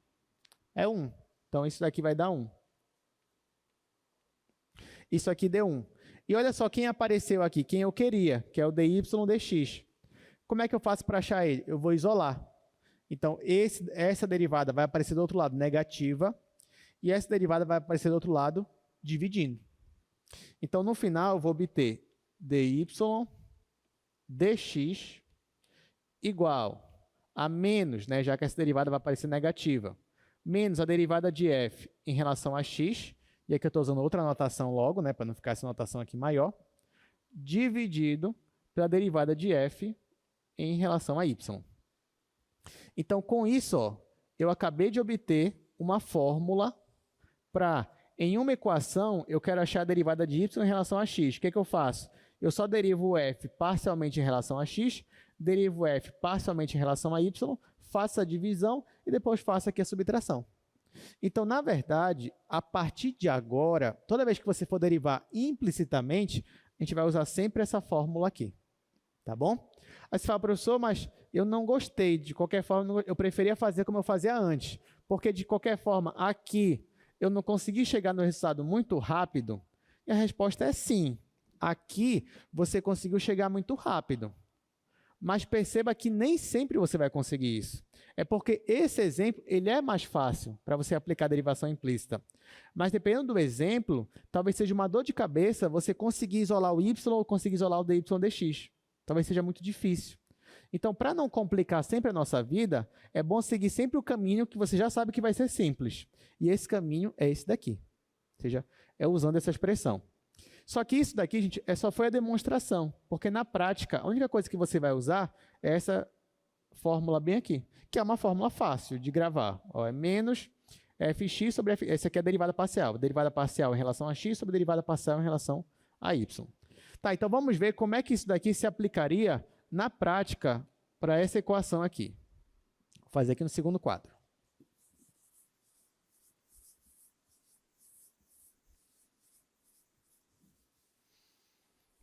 É 1. Então, isso daqui vai dar 1. Isso aqui deu 1. E olha só quem apareceu aqui, quem eu queria, que é o dy dx. Como é que eu faço para achar ele? Eu vou isolar. Então, essa derivada vai aparecer do outro lado negativa, e essa derivada vai aparecer do outro lado dividindo. Então, no final, eu vou obter dy dx igual a menos, né, já que essa derivada vai aparecer negativa, menos a derivada de f em relação a x, e aqui eu estou usando outra notação logo, né, para não ficar essa notação aqui maior, dividido pela derivada de f em relação a y. Então, com isso, ó, eu acabei de obter uma fórmula para, em uma equação, eu quero achar a derivada de y em relação a x. O que eu faço? Eu só derivo o f parcialmente em relação a x, derivo o f parcialmente em relação a y, faço a divisão e depois faço aqui a subtração. Então, na verdade, a partir de agora, toda vez que você for derivar implicitamente, a gente vai usar sempre essa fórmula aqui. Tá bom? Aí você fala, professor, mas eu não gostei. De qualquer forma, eu preferia fazer como eu fazia antes. Porque, de qualquer forma, aqui eu não consegui chegar no resultado muito rápido. E a resposta é sim. Aqui você conseguiu chegar muito rápido. Mas perceba que nem sempre você vai conseguir isso. É porque esse exemplo ele é mais fácil para você aplicar a derivação implícita. Mas dependendo do exemplo, talvez seja uma dor de cabeça você conseguir isolar o y ou conseguir isolar o dy dx. Talvez seja muito difícil. Então, para não complicar sempre a nossa vida, é bom seguir sempre o caminho que você já sabe que vai ser simples. E esse caminho é esse daqui. Ou seja, é usando essa expressão. Só que isso daqui, gente, só foi a demonstração. Porque na prática, a única coisa que você vai usar é essa fórmula bem aqui, que é uma fórmula fácil de gravar. Ó, é menos fx sobre f. Essa aqui é a derivada parcial. Derivada parcial em relação a x sobre derivada parcial em relação a y. Tá, então vamos ver como é que isso daqui se aplicaria na prática para essa equação aqui. Vou fazer aqui no segundo quadro.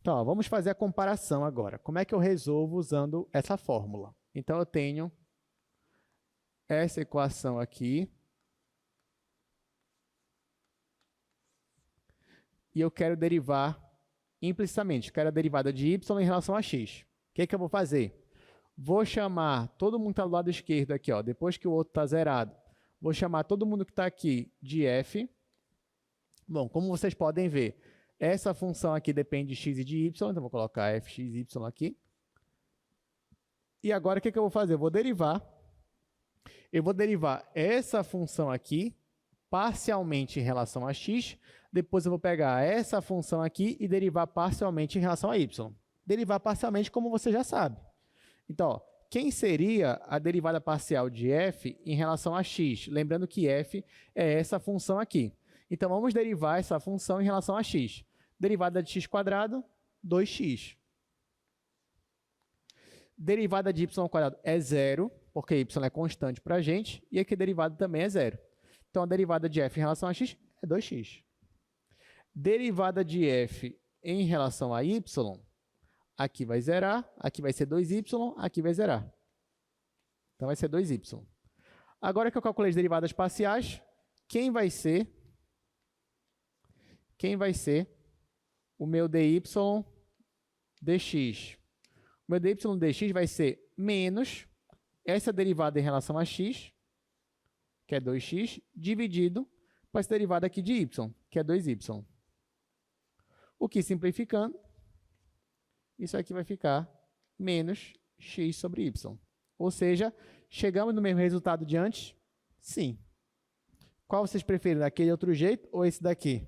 Então, ó, vamos fazer a comparação agora. Como é que eu resolvo usando essa fórmula? Então, eu tenho essa equação aqui e eu quero derivar implicitamente, quero a derivada de y em relação a x. O que eu vou fazer? Vou chamar todo mundo que está do lado esquerdo aqui, ó, depois que o outro está zerado. Vou chamar todo mundo que está aqui de f. Bom, como vocês podem ver, essa função aqui depende de x e de y, então vou colocar fxy aqui. E agora o que eu vou fazer? Eu vou derivar essa função aqui parcialmente em relação a x, depois eu vou pegar essa função aqui e derivar parcialmente em relação a y. Derivar parcialmente, como você já sabe. Então, ó, quem seria a derivada parcial de f em relação a x? Lembrando que f é essa função aqui. Então, vamos derivar essa função em relação a x. Derivada de x quadrado, 2x. Derivada de y ao quadrado é zero, porque y é constante para a gente, e aqui a derivada também é zero. Então, a derivada de f em relação a x é 2x. Derivada de f em relação a y, aqui vai zerar, aqui vai ser 2y, aqui vai zerar. Então, vai ser 2y. Agora que eu calculei as derivadas parciais, quem vai ser o meu dy dx? O meu dy dx vai ser menos essa derivada em relação a x, que é 2x, dividido por essa derivada aqui de y, que é 2y. O que, simplificando, isso aqui vai ficar menos x sobre y. Ou seja, chegamos no mesmo resultado de antes? Sim. Qual vocês preferem, daquele outro jeito ou esse daqui?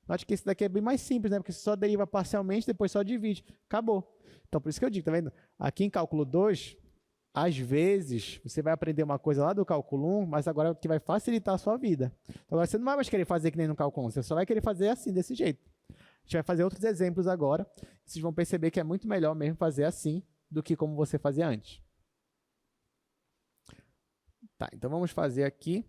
Note que esse daqui é bem mais simples, né? Porque você só deriva parcialmente, depois só divide. Acabou. Então, por isso que eu digo, tá vendo? Aqui em cálculo 2, às vezes, você vai aprender uma coisa lá do cálculo 1, mas agora que vai facilitar a sua vida. Então, agora você não vai mais querer fazer que nem no cálculo 1, você só vai querer fazer assim, desse jeito. A gente vai fazer outros exemplos agora. Vocês vão perceber que é muito melhor mesmo fazer assim do que como você fazia antes. Tá, então vamos fazer aqui.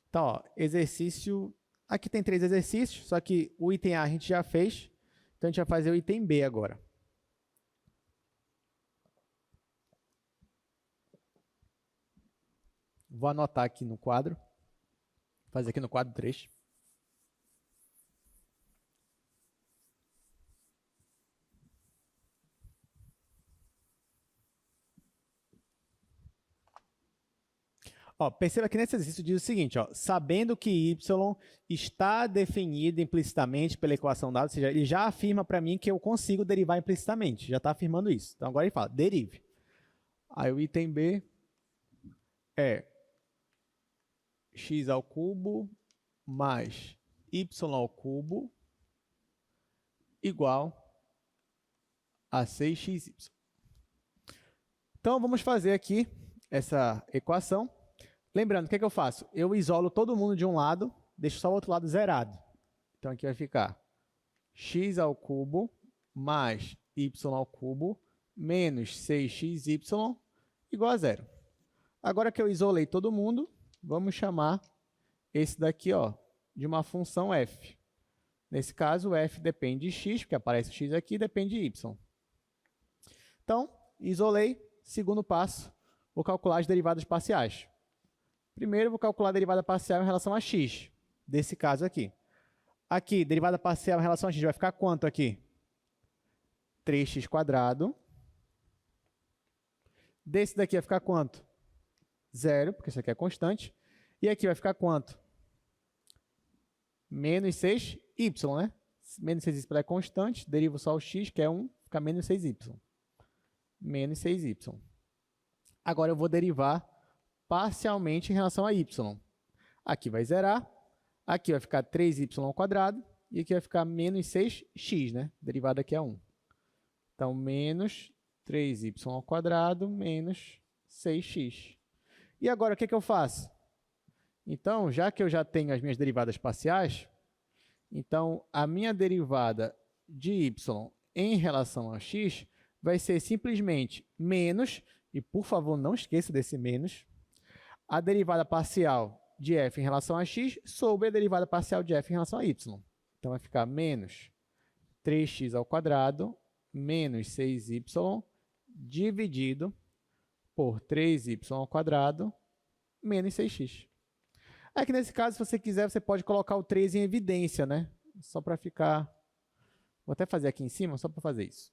Então, ó, exercício... Aqui tem 3 exercícios, só que o item A a gente já fez. Então, a gente vai fazer o item B agora. Vou anotar aqui no quadro. Vou fazer aqui no quadro 3. Ó, perceba que nesse exercício diz o seguinte, ó, sabendo que y está definido implicitamente pela equação dada, ou seja, ele já afirma para mim que eu consigo derivar implicitamente, já está afirmando isso. Então, agora ele fala, derive. Aí o item B é x ao cubo mais y ao cubo igual a 6xy. Então, vamos fazer aqui essa equação. Lembrando, o que eu faço? Eu isolo todo mundo de um lado, deixo só o outro lado zerado. Então, aqui vai ficar x ao cubo mais y ao cubo menos 6xy igual a zero. Agora que eu isolei todo mundo, vamos chamar esse daqui, ó, de uma função f. Nesse caso, f depende de x, porque aparece o x aqui, depende de y. Então, isolei. Segundo passo, vou calcular as derivadas parciais. Primeiro, vou calcular a derivada parcial em relação a x, desse caso aqui. Aqui, derivada parcial em relação a x vai ficar quanto aqui? 3x². Desse daqui vai ficar quanto? 0, porque isso aqui é constante. E aqui vai ficar quanto? Menos 6y, né? Menos 6y é constante, derivo só o x, que é 1, fica menos 6y. Menos 6y. Agora eu vou derivar parcialmente em relação a y. Aqui vai zerar, aqui vai ficar 3y² e aqui vai ficar menos 6x, né? Derivada aqui é 1. Então, menos 3y² menos 6x. E agora, o que eu faço? Então, já que eu já tenho as minhas derivadas parciais, então, a minha derivada de y em relação a x vai ser simplesmente menos, e por favor, não esqueça desse menos, a derivada parcial de f em relação a x sobre a derivada parcial de f em relação a y. Então, vai ficar menos 3x² menos 6y dividido por 3y² menos 6x. Aqui nesse caso, se você quiser, você pode colocar o 3 em evidência, né? Só para ficar... Vou até fazer aqui em cima, só para fazer isso.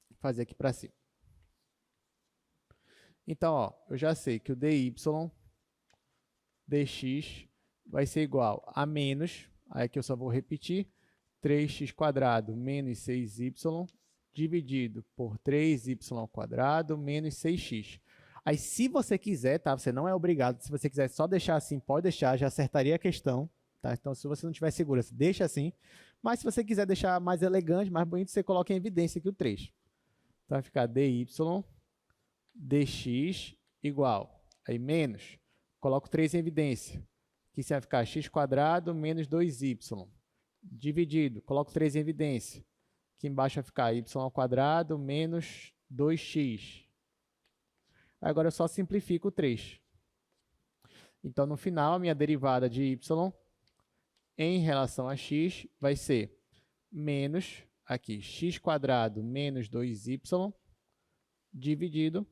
Vou fazer aqui para cima. Então, ó, eu já sei que o dy dx vai ser igual a menos, aí aqui eu só vou repetir, 3x² menos 6y dividido por 3y² menos 6x. Aí, se você quiser, tá? Você não é obrigado. Se você quiser só deixar assim, pode deixar, já acertaria a questão, tá? Então, se você não tiver segura, deixa assim. Mas, se você quiser deixar mais elegante, mais bonito, você coloca em evidência aqui o 3. Então, vai ficar dy dx igual, aí menos, coloco 3 em evidência. Aqui vai ficar x² menos 2y. Dividido, coloco 3 em evidência. Aqui embaixo vai ficar y² menos 2x. Agora eu só simplifico o 3. Então, no final, a minha derivada de y em relação a x vai ser menos, aqui, x² menos 2y dividido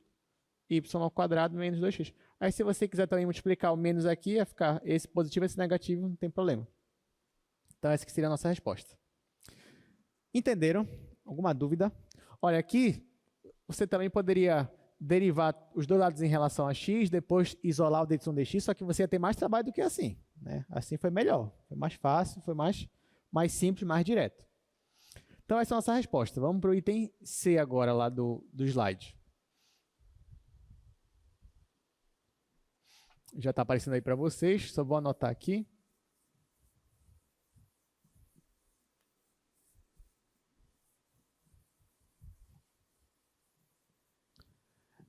y² menos 2x. Aí, se você quiser também multiplicar o menos aqui, vai ficar esse positivo e esse negativo, não tem problema. Então, essa que seria a nossa resposta. Entenderam? Alguma dúvida? Olha, aqui você também poderia derivar os dois lados em relação a x, depois isolar o dy dx, só que você ia ter mais trabalho do que assim, né? Assim foi melhor, foi mais fácil, foi mais simples, mais direto. Então, essa é a nossa resposta. Vamos para o item C agora, lá do slide. Já está aparecendo aí para vocês, só vou anotar aqui.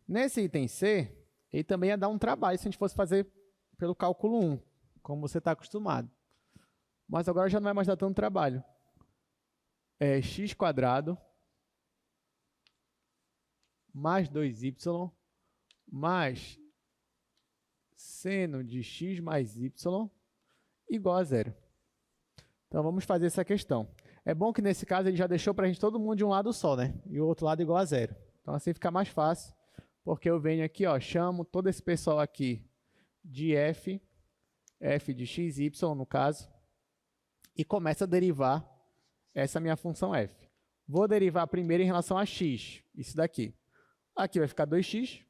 Nesse item C, ele também ia dar um trabalho se a gente fosse fazer pelo cálculo 1, como você está acostumado. Mas agora já não vai mais dar tanto trabalho. É x² mais 2y mais seno de x mais y igual a 0. Então, vamos fazer essa questão. É bom que, nesse caso, ele já deixou para a gente todo mundo de um lado só, né? E o outro lado igual a 0. Então, assim fica mais fácil, porque eu venho aqui, ó, chamo todo esse pessoal aqui de f de x, y, no caso, e começo a derivar essa minha função f. Vou derivar primeiro em relação a x, isso daqui. Aqui vai ficar 2x.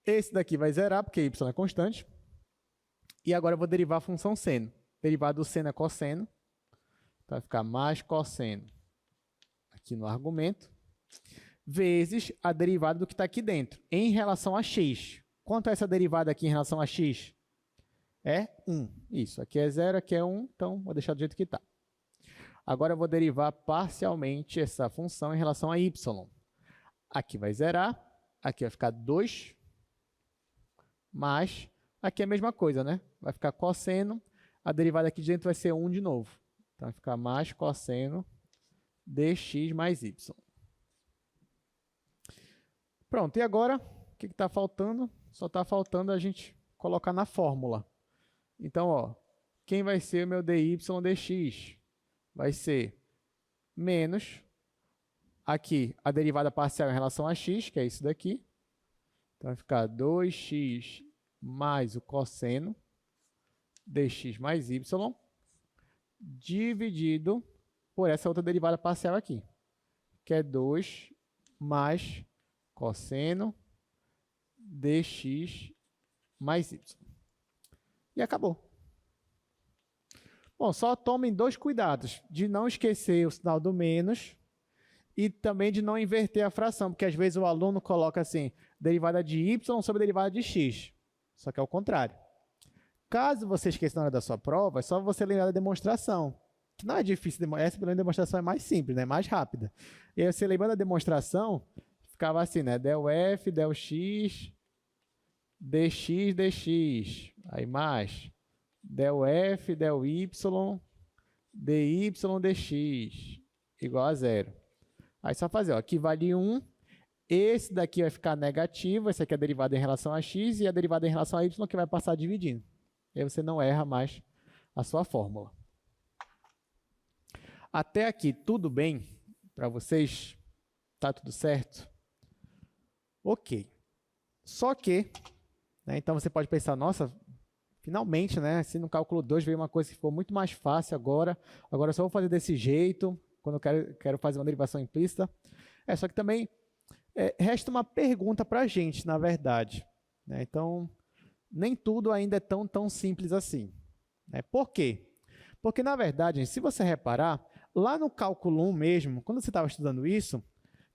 Esse daqui vai zerar, porque y é constante. E agora eu vou derivar a função seno. Derivada do seno é cosseno. Então, vai ficar mais cosseno, aqui no argumento, vezes a derivada do que está aqui dentro, em relação a x. Quanto é essa derivada aqui em relação a x? É 1. Isso, aqui é 0, aqui é 1, então vou deixar do jeito que está. Agora eu vou derivar parcialmente essa função em relação a y. Aqui vai zerar, aqui vai ficar 2, mais, aqui é a mesma coisa, né? Vai ficar cosseno, a derivada aqui de dentro vai ser 1 de novo. Então, vai ficar mais cosseno dx mais y. Pronto, e agora, o que está faltando? Só está faltando a gente colocar na fórmula. Então, ó, quem vai ser o meu dy dx? Vai ser menos, aqui, a derivada parcial em relação a x, que é isso daqui. Então, vai ficar 2x mais o cosseno dx mais y, dividido por essa outra derivada parcial aqui, que é 2 mais cosseno dx mais y. E acabou. Bom, só tomem 2 cuidados, de não esquecer o sinal do menos e também de não inverter a fração, porque às vezes o aluno coloca assim, derivada de y sobre derivada de x, só que é o contrário. Caso você esqueça na hora da sua prova, é só você lembrar da demonstração, que não é difícil, essa demonstração é mais simples, né? Mais rápida. E aí você lembrando da demonstração, ficava assim, né? Del f, del x, dx, dx, aí mais, del f, del y, dy, dx, igual a 0. Aí só fazer, ó, aqui vale 1, esse daqui vai ficar negativo, esse aqui é a derivada em relação a x, e a derivada em relação a y que vai passar dividindo. E aí você não erra mais a sua fórmula. Até aqui, tudo bem para vocês? Tá tudo certo? Ok. Só que, né, então você pode pensar, nossa, finalmente, né, assim no cálculo 2 veio uma coisa que ficou muito mais fácil agora eu só vou fazer desse jeito, quando eu quero fazer uma derivação implícita. Só que também resta uma pergunta para a gente, na verdade. Né? Então, nem tudo ainda é tão simples assim. Né? Por quê? Porque, na verdade, se você reparar, lá no cálculo 1 mesmo, quando você estava estudando isso,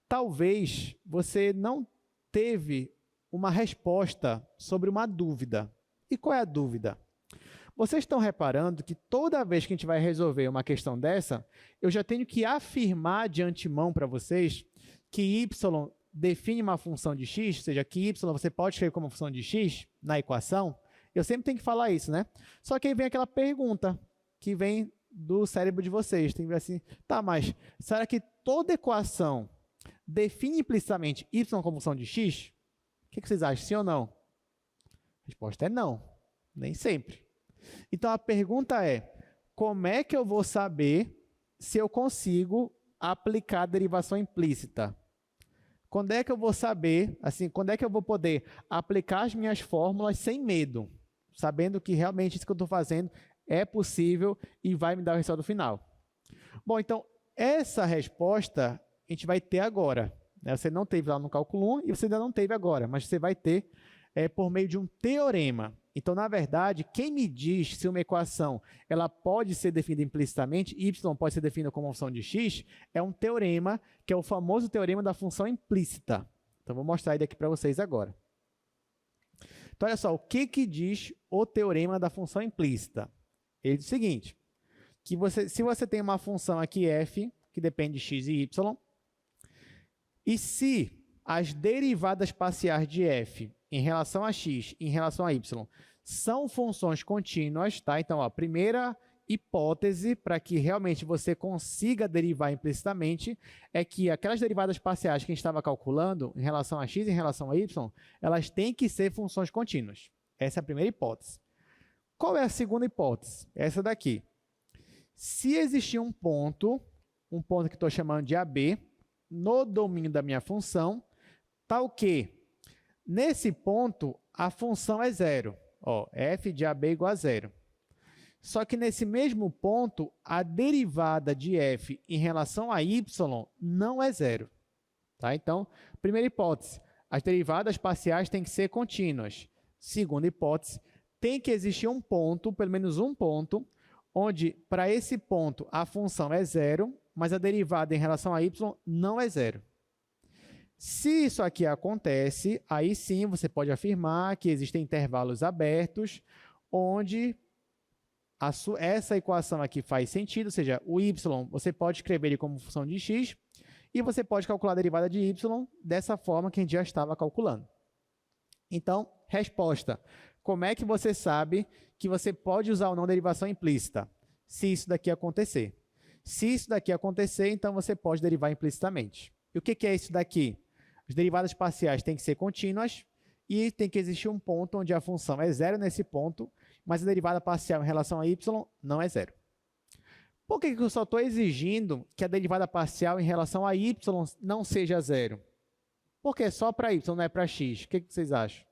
talvez você não teve uma resposta sobre uma dúvida. E qual é a dúvida? Vocês estão reparando que toda vez que a gente vai resolver uma questão dessa, eu já tenho que afirmar de antemão para vocês que y define uma função de x, ou seja, que y você pode escrever como uma função de x na equação. Eu sempre tenho que falar isso, né? Só que aí vem aquela pergunta que vem do cérebro de vocês. Tem que ver assim, tá, mas será que toda equação define implicitamente y como função de x? O que vocês acham, sim ou não? A resposta é não, nem sempre. Então, a pergunta é, como é que eu vou saber se eu consigo aplicar a derivação implícita? Quando é que eu vou saber, assim, quando é que eu vou poder aplicar as minhas fórmulas sem medo, sabendo que realmente isso que eu estou fazendo é possível e vai me dar o resultado final? Bom, então, essa resposta a gente vai ter agora. Né? Você não teve lá no cálculo 1 e você ainda não teve agora, mas você vai ter por meio de um teorema. Então, na verdade, quem me diz se uma equação ela pode ser definida implicitamente, y pode ser definida como uma função de x, é um teorema, que é o famoso teorema da função implícita. Então, vou mostrar ele aqui para vocês agora. Então, olha só, o que diz o teorema da função implícita? Ele diz o seguinte, que se você tem uma função aqui f, que depende de x e y, e se as derivadas parciais de f em relação a x e em relação a y são funções contínuas, tá? Então, a primeira hipótese para que realmente você consiga derivar implicitamente é que aquelas derivadas parciais que a gente estava calculando em relação a x e em relação a y, elas têm que ser funções contínuas. Essa é a primeira hipótese. Qual é a segunda hipótese? Essa daqui. Se existir um ponto que estou chamando de AB, no domínio da minha função, tal que nesse ponto a função é zero. Ó, f de AB igual a zero. Só que nesse mesmo ponto, a derivada de f em relação a y não é zero. Tá? Então, primeira hipótese, as derivadas parciais têm que ser contínuas. Segunda hipótese, tem que existir um ponto, pelo menos um ponto, onde para esse ponto a função é zero, mas a derivada em relação a y não é zero. Se isso aqui acontece, aí sim você pode afirmar que existem intervalos abertos onde essa equação aqui faz sentido, ou seja, o y você pode escrever ele como função de x e você pode calcular a derivada de y dessa forma que a gente já estava calculando. Então, resposta. Como é que você sabe que você pode usar ou não derivação implícita? Se isso daqui acontecer. Se isso daqui acontecer, então você pode derivar implicitamente. E o que é isso daqui? As derivadas parciais têm que ser contínuas e tem que existir um ponto onde a função é zero nesse ponto, mas a derivada parcial em relação a y não é zero. Por que eu só estou exigindo que a derivada parcial em relação a y não seja zero? Porque é só para y, não é para x. O que vocês acham?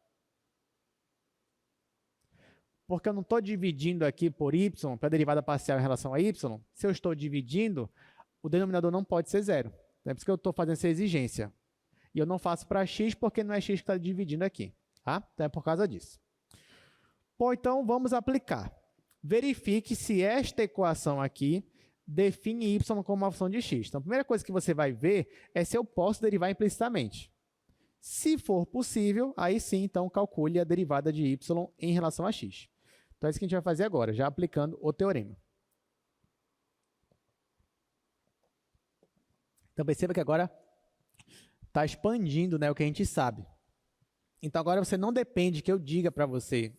Porque eu não estou dividindo aqui por y, para a derivada parcial em relação a y. Se eu estou dividindo, o denominador não pode ser zero. É por isso que eu estou fazendo essa exigência. E eu não faço para x porque não é x que está dividindo aqui. Tá? Então é por causa disso. Bom, então vamos aplicar. Verifique se esta equação aqui define y como uma função de x. Então a primeira coisa que você vai ver é se eu posso derivar implicitamente. Se for possível, aí sim, então calcule a derivada de y em relação a x. Então é isso que a gente vai fazer agora, já aplicando o teorema. Então perceba que agora está expandindo, né, o que a gente sabe. Então, agora você não depende que eu diga para você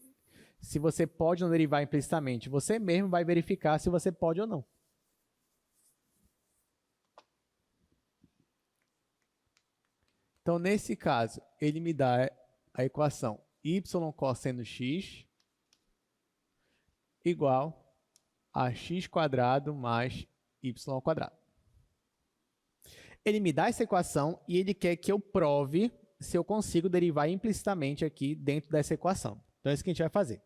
se você pode ou não derivar implicitamente. Você mesmo vai verificar se você pode ou não. Então, nesse caso, ele me dá a equação y cosseno x igual a x² mais y². Ele me dá essa equação e ele quer que eu prove se eu consigo derivar implicitamente aqui dentro dessa equação. Então, é isso que a gente vai fazer.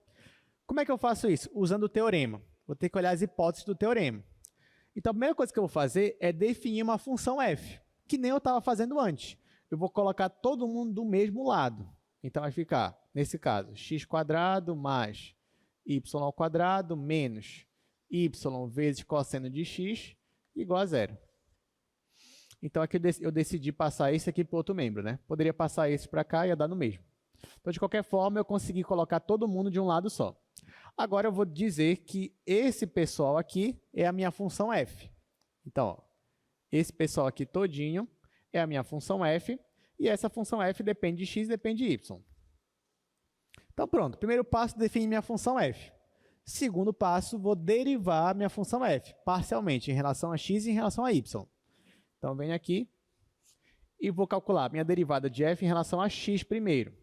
Como é que eu faço isso? Usando o teorema. Vou ter que olhar as hipóteses do teorema. Então, a primeira coisa que eu vou fazer é definir uma função f, que nem eu estava fazendo antes. Eu vou colocar todo mundo do mesmo lado. Então, vai ficar, nesse caso, x² mais y² menos y vezes cosseno de x igual a zero. Então, aqui eu decidi passar esse aqui para o outro membro, né? Poderia passar esse para cá e ia dar no mesmo. Então, de qualquer forma, eu consegui colocar todo mundo de um lado só. Agora, eu vou dizer que esse pessoal aqui é a minha função f. Então, ó, esse pessoal aqui todinho é a minha função f, e essa função f depende de x e depende de y. Então, pronto. Primeiro passo, define minha função f. Segundo passo, vou derivar minha função f, parcialmente, em relação a x e em relação a y. Então, venho aqui e vou calcular minha derivada de f em relação a x primeiro.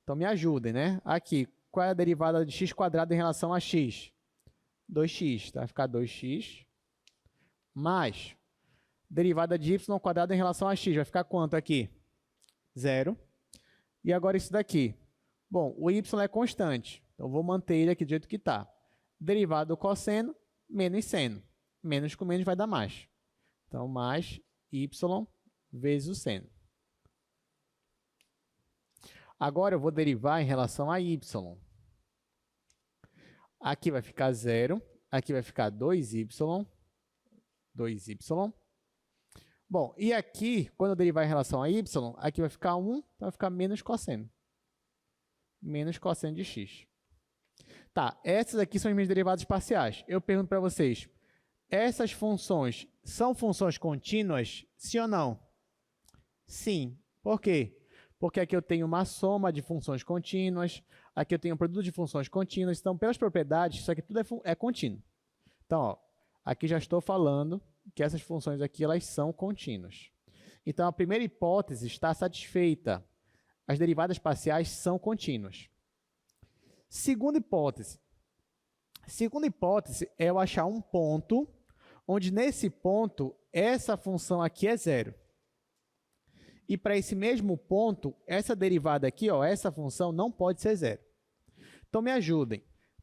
Então, me ajudem, né? Aqui, qual é a derivada de x² em relação a x? 2x, tá? Vai ficar 2x mais derivada de y² em relação a x. Vai ficar quanto aqui? 0. E agora isso daqui. Bom, o y é constante, então vou manter ele aqui do jeito que está. Derivada do cosseno menos seno. Menos com menos vai dar mais. Então, mais y vezes o seno. Agora, eu vou derivar em relação a y. Aqui vai ficar 0. Aqui vai ficar 2y. 2y. Bom, e aqui, quando eu derivar em relação a y, aqui vai ficar 1, então vai ficar menos cosseno. Menos cosseno de x. Tá, essas aqui são as minhas derivadas parciais. Eu pergunto para vocês, essas funções são funções contínuas? Sim ou não? Sim. Por quê? Porque aqui eu tenho uma soma de funções contínuas, aqui eu tenho um produto de funções contínuas, então, pelas propriedades, isso aqui tudo é contínuo. Então, ó, aqui já estou falando que essas funções aqui elas são contínuas. Então, a primeira hipótese está satisfeita. As derivadas parciais são contínuas. Segunda hipótese. Segunda hipótese é eu achar um ponto onde, nesse ponto, essa função aqui é zero. E para esse mesmo ponto, essa derivada aqui, ó, essa função não pode ser zero. Então, me ajudem.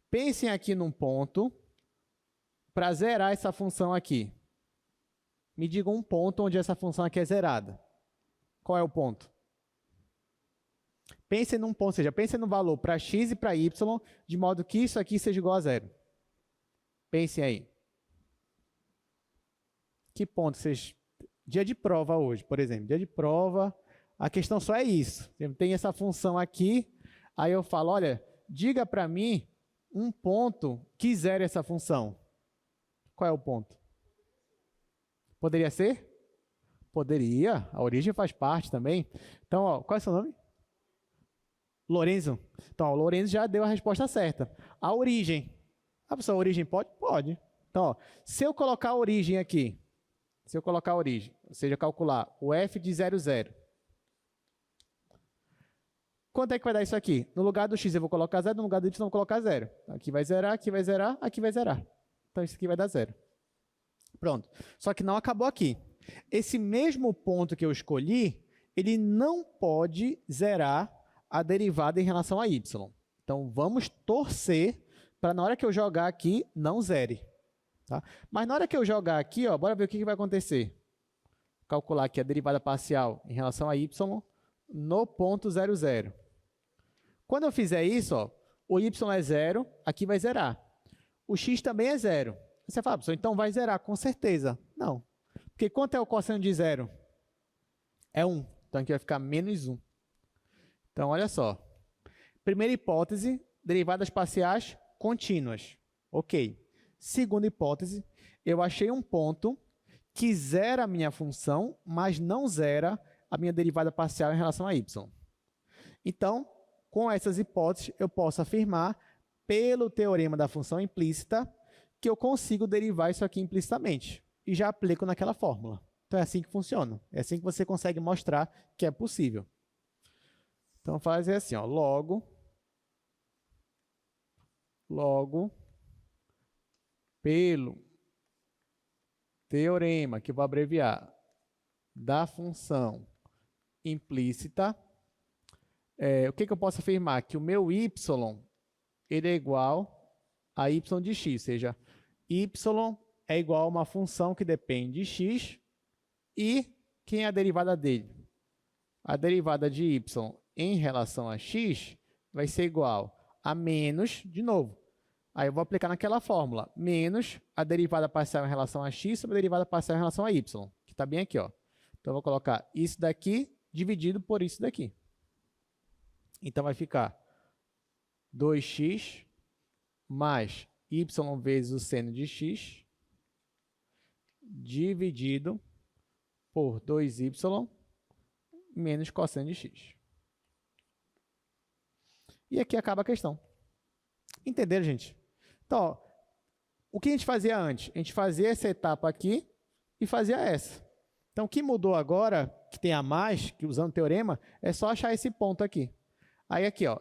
Pensem aqui num ponto para zerar essa função aqui. Me digam um ponto onde essa função aqui é zerada. Qual é o ponto? Pensem num ponto, ou seja, pensem no valor para x e para y, de modo que isso aqui seja igual a zero. Pensem aí. Que ponto vocês... Dia de prova hoje, por exemplo. Dia de prova, a questão só é isso. Tem essa função aqui, aí eu falo, olha, diga para mim um ponto que zere essa função. Qual é o ponto? Poderia ser? Poderia. A origem faz parte também. Então, ó, qual é o seu nome? Lorenzo. Então, o Lorenzo já deu a resposta certa. A origem. A pessoa, a origem pode? Pode. Então, ó, se eu colocar a origem aqui, ou seja, calcular o f de 0, 0. Quanto é que vai dar isso aqui? No lugar do x eu vou colocar 0, no lugar do y eu vou colocar 0. Aqui vai zerar, aqui vai zerar, aqui vai zerar. Então, isso aqui vai dar 0. Pronto. Só que não acabou aqui. Esse mesmo ponto que eu escolhi, ele não pode zerar a derivada em relação a y. Então, vamos torcer para na hora que eu jogar aqui, não zere. Tá? Mas na hora que eu jogar aqui, ó, bora ver o que vai acontecer. Calcular aqui a derivada parcial em relação a y no ponto 0, 0. Quando eu fizer isso, ó, o y é 0, aqui vai zerar. O x também é 0. Você fala, professor, então vai zerar, com certeza. Não. Porque quanto é o cosseno de 0? É 1. Então aqui vai ficar menos 1. Então, olha só. Primeira hipótese, derivadas parciais contínuas. Ok. Segunda hipótese, eu achei um ponto que zera a minha função, mas não zera a minha derivada parcial em relação a y. Então, com essas hipóteses, eu posso afirmar, pelo teorema da função implícita, que eu consigo derivar isso aqui implicitamente. E já aplico naquela fórmula. Então, é assim que funciona. É assim que você consegue mostrar que é possível. Então, fazer assim, ó, logo, pelo teorema, que eu vou abreviar, da função implícita, o que eu posso afirmar? Que o meu y ele é igual a y de x, ou seja, y é igual a uma função que depende de x e quem é a derivada dele? A derivada de y em relação a x vai ser igual a menos, de novo, aí eu vou aplicar naquela fórmula, menos a derivada parcial em relação a x sobre a derivada parcial em relação a y, que está bem aqui, ó. Então, eu vou colocar isso daqui dividido por isso daqui. Então, vai ficar 2x mais y vezes o seno de x dividido por 2y menos cosseno de x. E aqui acaba a questão. Entenderam, gente? Então, ó, o que a gente fazia antes? A gente fazia essa etapa aqui e fazia essa. Então, o que mudou agora, que tem a mais, que usando o teorema, é só achar esse ponto aqui. Aí aqui, ó,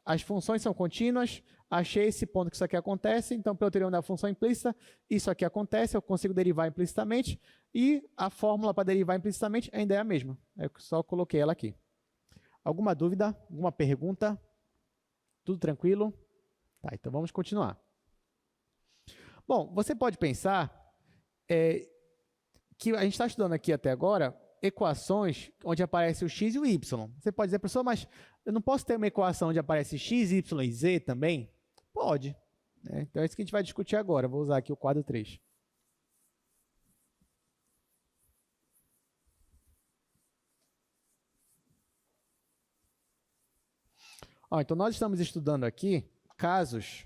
as funções são contínuas, achei esse ponto que isso aqui acontece, então, pelo teorema da função implícita, isso aqui acontece, eu consigo derivar implicitamente, e a fórmula para derivar implicitamente ainda é a mesma. Eu só coloquei ela aqui. Alguma dúvida? Alguma pergunta? Tudo tranquilo? Tá, então vamos continuar. Bom, você pode pensar que a gente está estudando aqui até agora equações onde aparece o x e o y. Você pode dizer, professor, mas eu não posso ter uma equação onde aparece x, y e z também? Pode. Né? Então é isso que a gente vai discutir agora. Vou usar aqui o quadro 3. Ó, então, nós estamos estudando aqui casos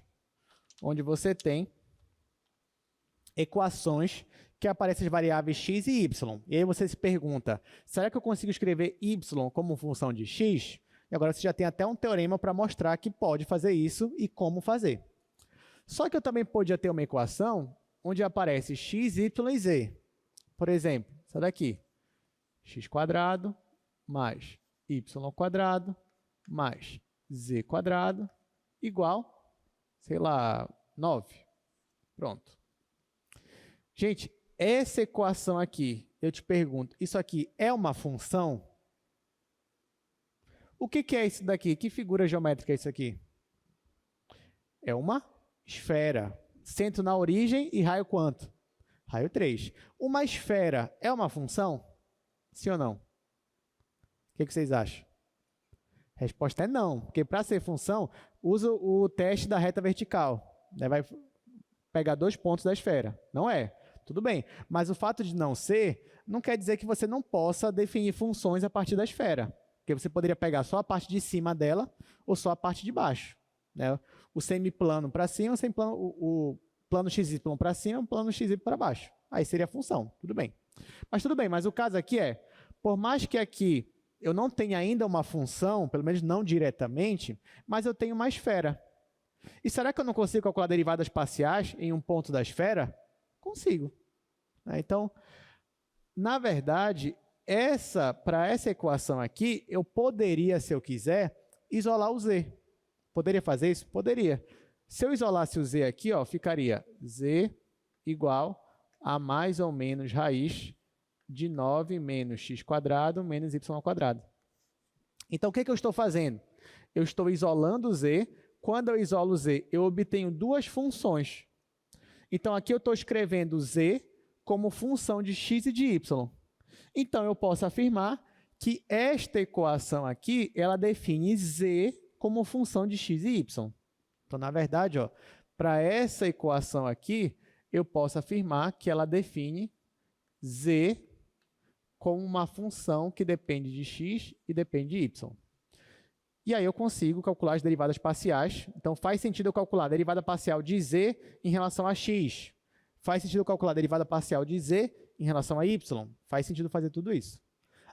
onde você tem equações que aparecem as variáveis x e y. E aí você se pergunta, será que eu consigo escrever y como função de x? E agora você já tem até um teorema para mostrar que pode fazer isso e como fazer. Só que eu também podia ter uma equação onde aparece x, y e z. Por exemplo, essa daqui, x² mais y² mais z² igual, sei lá, 9. Pronto. Gente, essa equação aqui, eu te pergunto, isso aqui é uma função? O que é isso daqui? Que figura geométrica é isso aqui? É uma esfera. Centro na origem e raio quanto? Raio 3. Uma esfera é uma função? Sim ou não? O que vocês acham? A resposta é não, porque para ser função, usa o teste da reta vertical. Vai pegar 2 pontos da esfera. Não é. Tudo bem. Mas o fato de não ser, não quer dizer que você não possa definir funções a partir da esfera. Porque você poderia pegar só a parte de cima dela ou só a parte de baixo. Né? O semiplano para cima, o plano XY para cima, o plano XY para baixo. Aí seria a função. Tudo bem. Mas o caso aqui é, por mais que aqui eu não tenha ainda uma função, pelo menos não diretamente, mas eu tenho uma esfera. E será que eu não consigo calcular derivadas parciais em um ponto da esfera? Consigo. Então, na verdade, para essa equação aqui, eu poderia, se eu quiser, isolar o z. Poderia fazer isso? Poderia. Se eu isolasse o z aqui, ó, ficaria z igual a mais ou menos raiz de 9 menos x² menos y². Então, o que eu estou fazendo? Eu estou isolando o z. Quando eu isolo o z, eu obtenho duas funções. Então, aqui eu estou escrevendo z como função de x e de y. Então, eu posso afirmar que esta equação aqui, ela define z como função de x e y. Então, na verdade, para essa equação aqui, eu posso afirmar que ela define z como uma função que depende de x e depende de y. E aí eu consigo calcular as derivadas parciais. Então, faz sentido eu calcular a derivada parcial de z em relação a x. Faz sentido eu calcular a derivada parcial de z em relação a y. Faz sentido fazer tudo isso.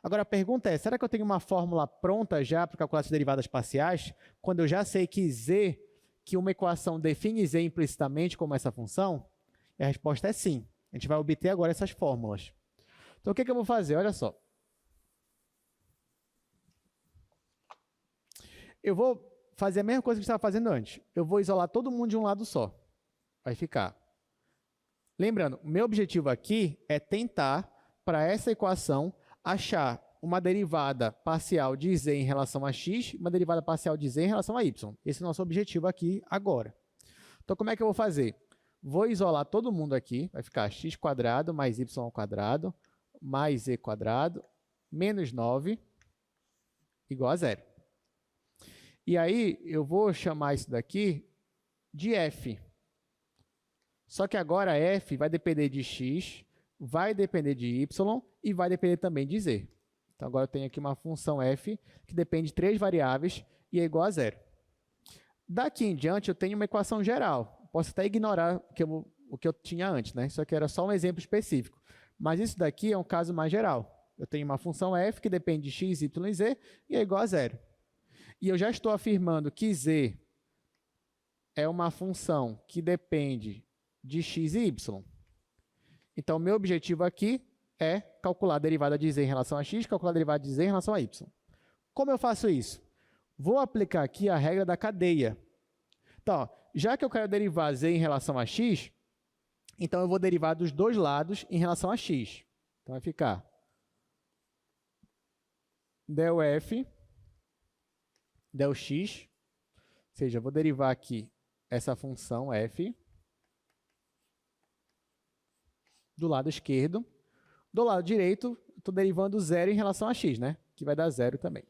Agora, a pergunta é, será que eu tenho uma fórmula pronta já para calcular as derivadas parciais, quando eu já sei que uma equação define z implicitamente como essa função? E a resposta é sim. A gente vai obter agora essas fórmulas. Então, o que eu vou fazer? Olha só. Eu vou fazer a mesma coisa que eu estava fazendo antes. Eu vou isolar todo mundo de um lado só. Vai ficar. Lembrando, o meu objetivo aqui é tentar, para essa equação, achar uma derivada parcial de z em relação a x, uma derivada parcial de z em relação a y. Esse é o nosso objetivo aqui agora. Então, como é que eu vou fazer? Vou isolar todo mundo aqui, vai ficar x² mais y² mais z² menos 9 igual a 0. E aí, eu vou chamar isso daqui de f. Só que agora f vai depender de x, vai depender de y e vai depender também de z. Então, agora eu tenho aqui uma função f que depende de 3 variáveis e é igual a 0. Daqui em diante, eu tenho uma equação geral. Posso até ignorar o que eu tinha antes, né? Isso aqui era só um exemplo específico. Mas isso daqui é um caso mais geral. Eu tenho uma função f que depende de x, y e z e é igual a 0. E eu já estou afirmando que z é uma função que depende de x e y. Então, o meu objetivo aqui é calcular a derivada de z em relação a x, calcular a derivada de z em relação a y. Como eu faço isso? Vou aplicar aqui a regra da cadeia. Então, já que eu quero derivar z em relação a x, então eu vou derivar dos dois lados em relação a x. Então, vai ficar del f, del x, ou seja, eu vou derivar aqui essa função f do lado esquerdo. Do lado direito, estou derivando 0 em relação a x, né? Que vai dar 0 também.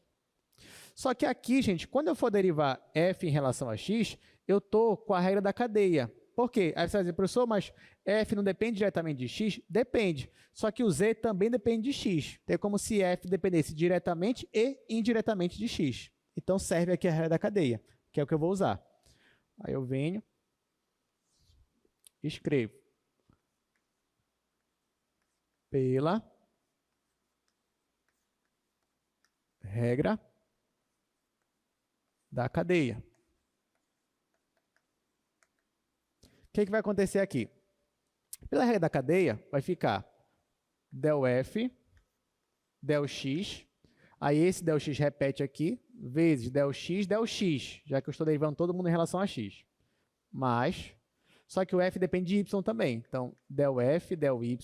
Só que aqui, gente, quando eu for derivar f em relação a x, eu estou com a regra da cadeia. Por quê? Aí você vai dizer, professor, mas f não depende diretamente de x? Depende. Só que o z também depende de x. É como se f dependesse diretamente e indiretamente de x. Então, serve aqui a regra da cadeia, que é o que eu vou usar. Aí eu venho, escrevo pela regra da cadeia. O que vai acontecer aqui? Pela regra da cadeia, vai ficar del f, del x, aí esse del x repete aqui, vezes del x, já que eu estou derivando todo mundo em relação a x. Mais, só que o f depende de y também. Então, del f, del y,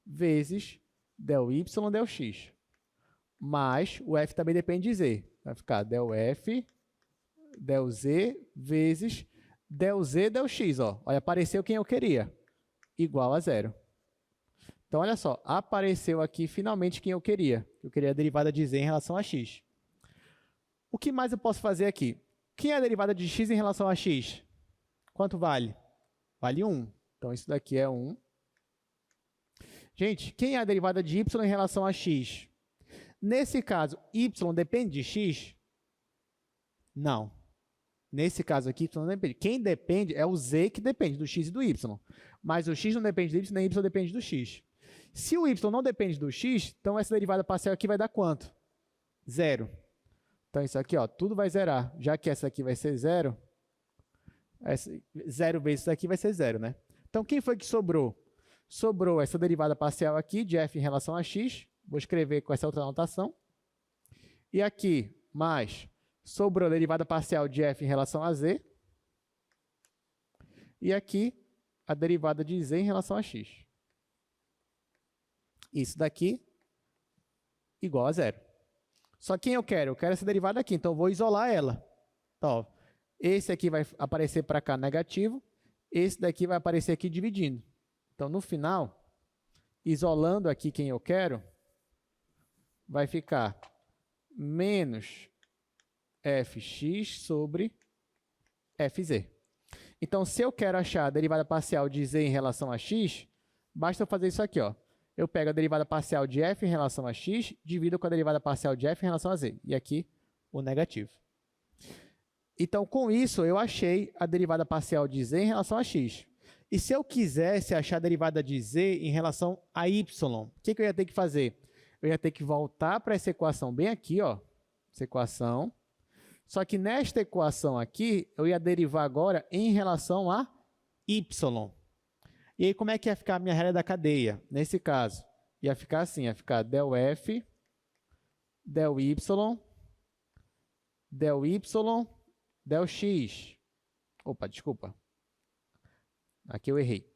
vezes del y, del x. Mas o f também depende de z. Vai ficar del f, del z, vezes del z, del x. Ó. Olha, apareceu quem eu queria. Igual a 0. Então, olha só. Apareceu aqui finalmente quem eu queria. Eu queria a derivada de z em relação a x. O que mais eu posso fazer aqui? Quem é a derivada de x em relação a x? Quanto vale? Vale 1. Então, isso daqui é 1. Gente, quem é a derivada de y em relação a x? Nesse caso, y depende de x? Não. Nesse caso aqui, y não depende. Quem depende é o z que depende do x e do y. Mas o x não depende do y, nem y depende do x. Se o y não depende do x, então essa derivada parcial aqui vai dar quanto? 0. Então, isso aqui, ó, tudo vai zerar. Já que essa aqui vai ser 0, 0 vezes isso aqui vai ser 0, né? Então, quem foi que sobrou? Sobrou essa derivada parcial aqui de f em relação a x. Vou escrever com essa outra anotação. E aqui, mais, sobrou a derivada parcial de f em relação a z. E aqui, a derivada de z em relação a x. Isso daqui, igual a 0. Só quem eu quero? Eu quero essa derivada aqui, então eu vou isolar ela. Então, ó, esse aqui vai aparecer para cá negativo, esse daqui vai aparecer aqui dividindo. Então, no final, isolando aqui quem eu quero, vai ficar menos fx sobre fz. Então, se eu quero achar a derivada parcial de z em relação a x, basta eu fazer isso aqui, ó. Eu pego a derivada parcial de f em relação a x, divido com a derivada parcial de f em relação a z. E aqui, o negativo. Então, com isso, eu achei a derivada parcial de z em relação a x. E se eu quisesse achar a derivada de z em relação a y, o que eu ia ter que fazer? Eu ia ter que voltar para essa equação bem aqui, ó. Essa equação. Só que nesta equação aqui, eu ia derivar agora em relação a y. E aí, como é que ia ficar a minha regra da cadeia? Nesse caso, ia ficar assim, ia ficar del f, del y, del x. Opa, desculpa. Aqui eu errei.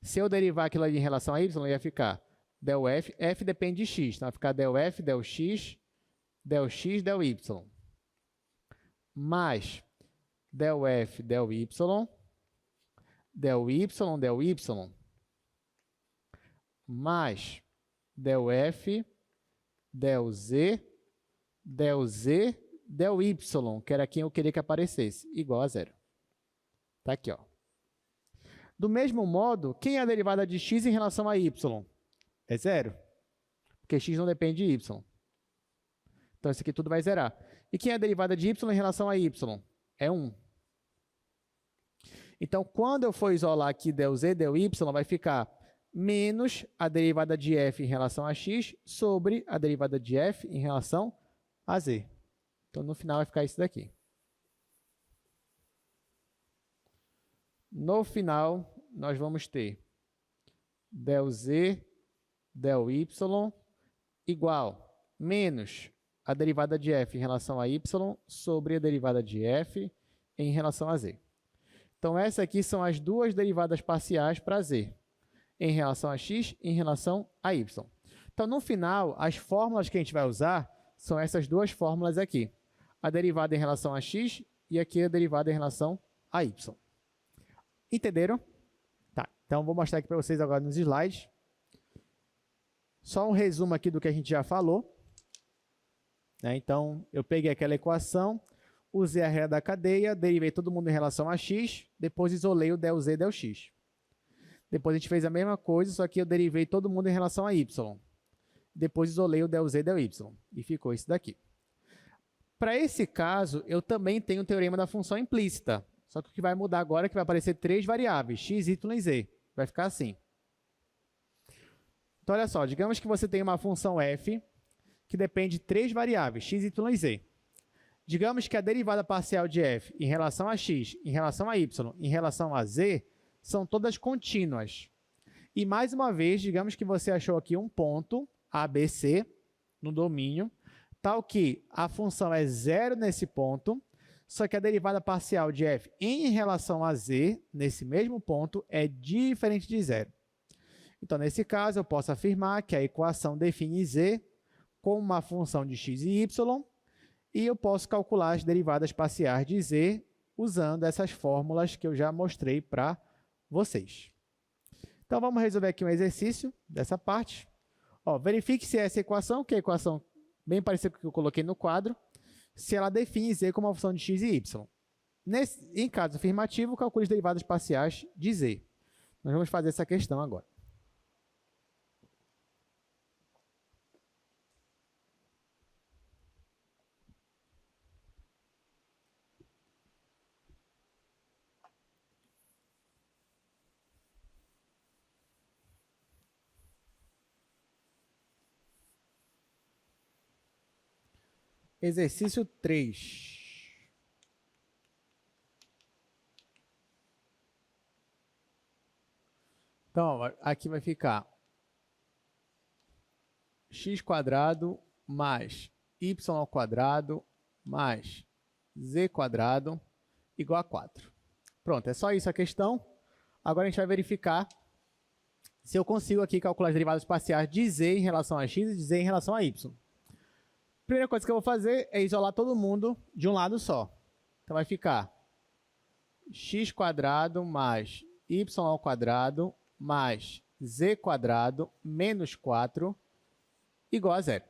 Se eu derivar aquilo ali em relação a y, ia ficar del f, f depende de x, então vai ficar del f, del x, del y, mais del f, del y, mais del f, del z, del y, que era quem eu queria que aparecesse, igual a zero. Tá aqui, ó. Do mesmo modo, quem é a derivada de x em relação a y? É zero, porque x não depende de y. Então, isso aqui tudo vai zerar. E quem é a derivada de y em relação a y? É 1. Então, quando eu for isolar aqui del z, del y, vai ficar menos a derivada de f em relação a x sobre a derivada de f em relação a z. Então, no final, vai ficar isso daqui. No final, nós vamos ter del z, del y igual menos a derivada de f em relação a y sobre a derivada de f em relação a z. Então, essas aqui são as duas derivadas parciais para z, em relação a x e em relação a y. Então, no final, as fórmulas que a gente vai usar são essas duas fórmulas aqui. A derivada em relação a x e aqui a derivada em relação a y. Entenderam? Tá, então vou mostrar aqui para vocês agora nos slides. Só um resumo aqui do que a gente já falou. Então, eu peguei aquela equação, usei a regra da cadeia, derivei todo mundo em relação a x, depois isolei o del z, del x. Depois a gente fez a mesma coisa, só que eu derivei todo mundo em relação a y. Depois isolei o del z, del y. E ficou isso daqui. Para esse caso, eu também tenho o teorema da função implícita. Só que o que vai mudar agora é que vai aparecer três variáveis, x, y e z. Vai ficar assim. Então, olha só, digamos que você tem uma função f que depende de três variáveis, x, y e z. Digamos que a derivada parcial de f em relação a x, em relação a y, em relação a z, são todas contínuas. E, mais uma vez, digamos que você achou aqui um ponto, ABC, no domínio, tal que a função é zero nesse ponto, só que a derivada parcial de f em relação a z, nesse mesmo ponto, é diferente de zero. Então, nesse caso, eu posso afirmar que a equação define z como uma função de x e y, e eu posso calcular as derivadas parciais de z usando essas fórmulas que eu já mostrei para vocês. Então, vamos resolver aqui um exercício dessa parte. Verifique se essa equação, que é a equação bem parecida com a que eu coloquei no quadro, se ela define z como uma função de x e y. Em caso afirmativo, calcule as derivadas parciais de z. Nós vamos fazer essa questão agora. Exercício 3. Então, aqui vai ficar x² mais y² mais z² igual a 4. Pronto, é só isso a questão. Agora a gente vai verificar se eu consigo aqui calcular as derivadas parciais de z em relação a x e de z em relação a y. Primeira coisa que eu vou fazer é isolar todo mundo de um lado só. Então, vai ficar x² mais y² mais z² menos 4 igual a zero.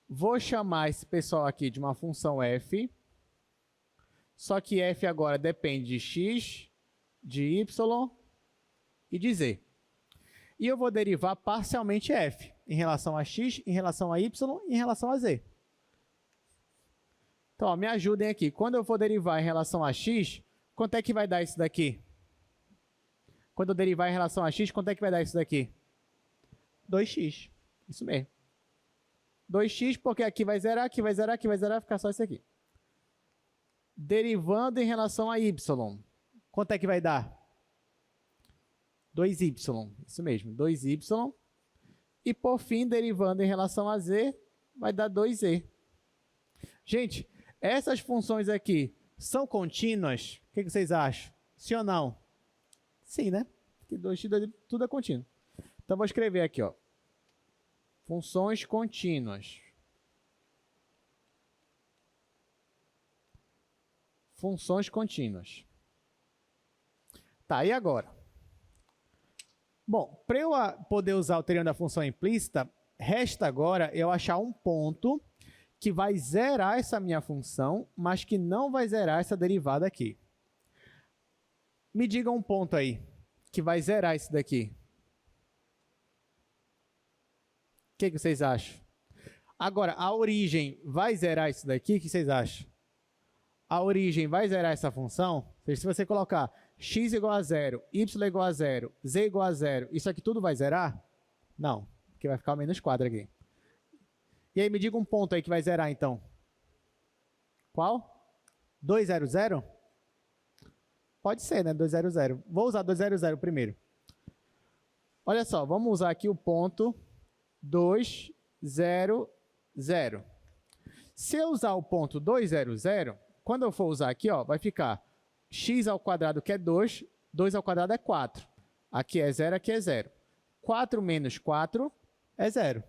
Vou chamar esse pessoal aqui de uma função f, só que f agora depende de x, de y e de z. E eu vou derivar parcialmente f em relação a x, em relação a y e em relação a z. Então, me ajudem aqui. Quando eu for derivar em relação a x, quanto é que vai dar isso daqui? Quando eu derivar em relação a x, quanto é que vai dar isso daqui? 2x. Isso mesmo. 2x, porque aqui vai zerar, aqui vai zerar, aqui vai zerar, vai ficar só isso aqui. Derivando em relação a y, quanto é que vai dar? 2y. Isso mesmo, 2y. E, por fim, derivando em relação a z, vai dar 2z. Gente, essas funções aqui são contínuas? O que vocês acham? Sim ou não? Sim, né? Porque 2x, tudo é contínuo. Então, vou escrever aqui, Funções contínuas. Funções contínuas. Tá, e agora? Bom, para eu poder usar o teorema da função implícita, resta agora eu achar um ponto que vai zerar essa minha função, mas que não vai zerar essa derivada aqui. Me diga um ponto aí que vai zerar isso daqui. O que vocês acham? Agora, a origem vai zerar isso daqui? O que vocês acham? A origem vai zerar essa função? Ou seja, se você colocar x igual a 0, y igual a 0, z igual a 0, isso aqui tudo vai zerar? Não, porque vai ficar o menos 4 aqui. E aí, me diga um ponto aí que vai zerar, então. Qual? 200? Pode ser, né? 200. Vou usar 200 primeiro. Olha só, vamos usar aqui o ponto 200. Se eu usar o ponto 200, quando eu for usar aqui, ó, vai ficar x ao quadrado, que é 2, 2 ao quadrado é 4. Aqui é 0, aqui é 0. 4 menos 4 é 0.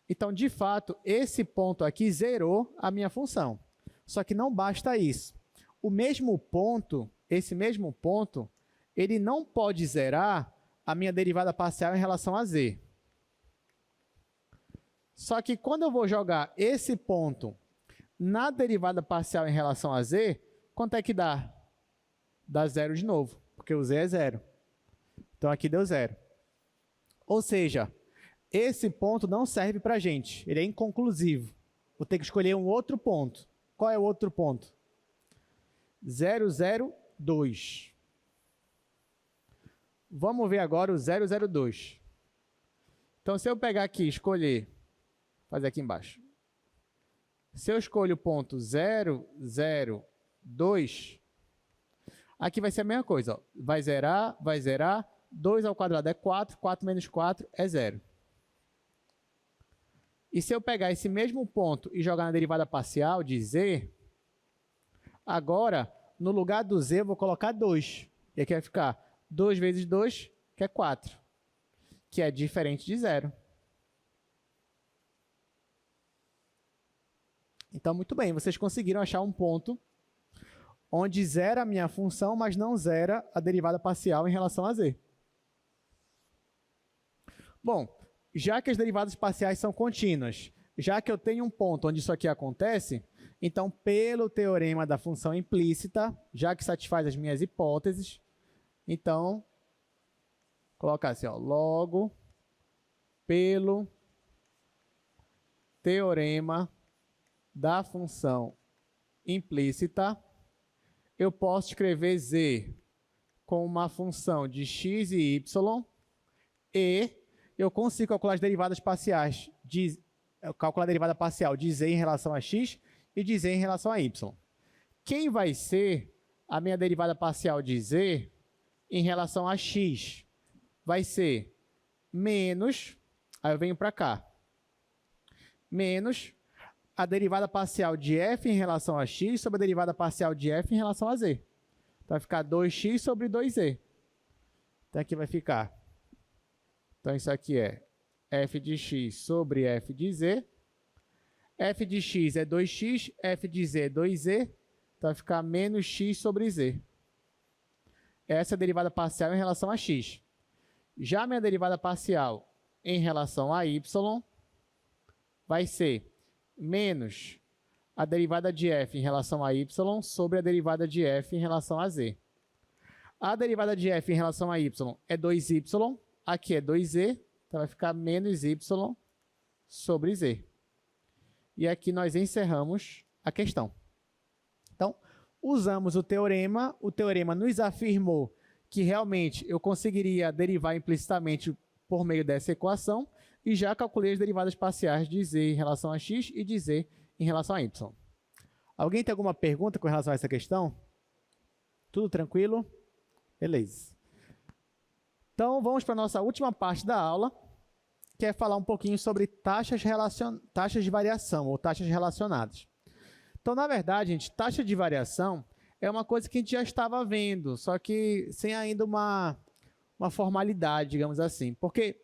Então, de fato, esse ponto aqui zerou a minha função. Só que não basta isso. O mesmo ponto, esse mesmo ponto, ele não pode zerar a minha derivada parcial em relação a z. Só que quando eu vou jogar esse ponto na derivada parcial em relação a z, quanto é que dá? Dá 0 de novo, porque o z é 0. Então, aqui deu 0. Ou seja, esse ponto não serve para a gente, ele é inconclusivo. Vou ter que escolher um outro ponto. Qual é o outro ponto? 002. Vamos ver agora o 002. Então, se eu pegar aqui e escolher, fazer aqui embaixo. Se eu escolho o ponto 002, aqui vai ser a mesma coisa. Ó. Vai zerar, 2 ao quadrado é 4, 4 menos 4 é 0. E se eu pegar esse mesmo ponto e jogar na derivada parcial de z, agora, no lugar do z, eu vou colocar 2. E aqui vai ficar 2 vezes 2, que é 4, que é diferente de 0. Então, muito bem, vocês conseguiram achar um ponto onde zera a minha função, mas não zera a derivada parcial em relação a z. Bom, já que as derivadas parciais são contínuas, já que eu tenho um ponto onde isso aqui acontece, então, pelo teorema da função implícita, já que satisfaz as minhas hipóteses, então, colocar assim, ó, logo, pelo teorema da função implícita, eu posso escrever z com uma função de x e y, e eu consigo calcular as derivadas parciais, calcular a derivada parcial de z em relação a x e de z em relação a y. Quem vai ser a minha derivada parcial de z em relação a x? Vai ser menos, aí eu venho para cá, menos a derivada parcial de f em relação a x sobre a derivada parcial de f em relação a z. Então, vai ficar 2x sobre 2z. Então, aqui vai ficar. Então, isso aqui é f de x sobre f de z. F de x é 2x, f de z é 2z. Então, vai ficar menos x sobre z. Essa é a derivada parcial em relação a x. Já a minha derivada parcial em relação a y vai ser menos a derivada de f em relação a y sobre a derivada de f em relação a z. A derivada de f em relação a y é 2y, aqui é 2z, então vai ficar menos y sobre z. E aqui nós encerramos a questão. Então, usamos o teorema nos afirmou que realmente eu conseguiria derivar implicitamente por meio dessa equação, e já calculei as derivadas parciais de z em relação a x e de z em relação a y. Alguém tem alguma pergunta com relação a essa questão? Tudo tranquilo? Beleza. Então, vamos para a nossa última parte da aula, que é falar um pouquinho sobre taxas de variação ou taxas relacionadas. Então, na verdade, gente, taxa de variação é uma coisa que a gente já estava vendo, só que sem ainda uma formalidade, digamos assim. Porque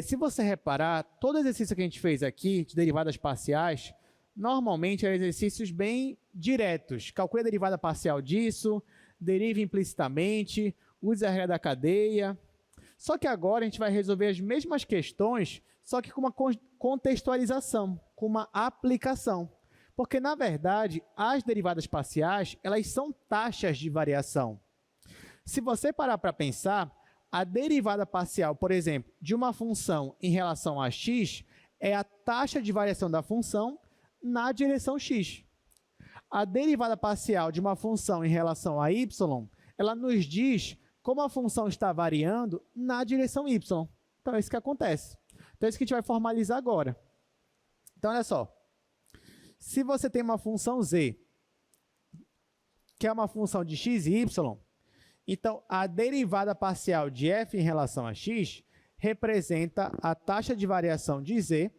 Se você reparar, todo exercício que a gente fez aqui, de derivadas parciais, normalmente eram exercícios bem diretos. Calcule a derivada parcial disso, derive implicitamente, use a regra da cadeia. Só que agora a gente vai resolver as mesmas questões, só que com uma contextualização, com uma aplicação. Porque, na verdade, as derivadas parciais, elas são taxas de variação. Se você parar para pensar, a derivada parcial, por exemplo, de uma função em relação a x, é a taxa de variação da função na direção x. A derivada parcial de uma função em relação a y, ela nos diz como a função está variando na direção y. Então, é isso que acontece. Então, é isso que a gente vai formalizar agora. Então, olha só. Se você tem uma função z, que é uma função de x e y, então, a derivada parcial de f em relação a x representa a taxa de variação de z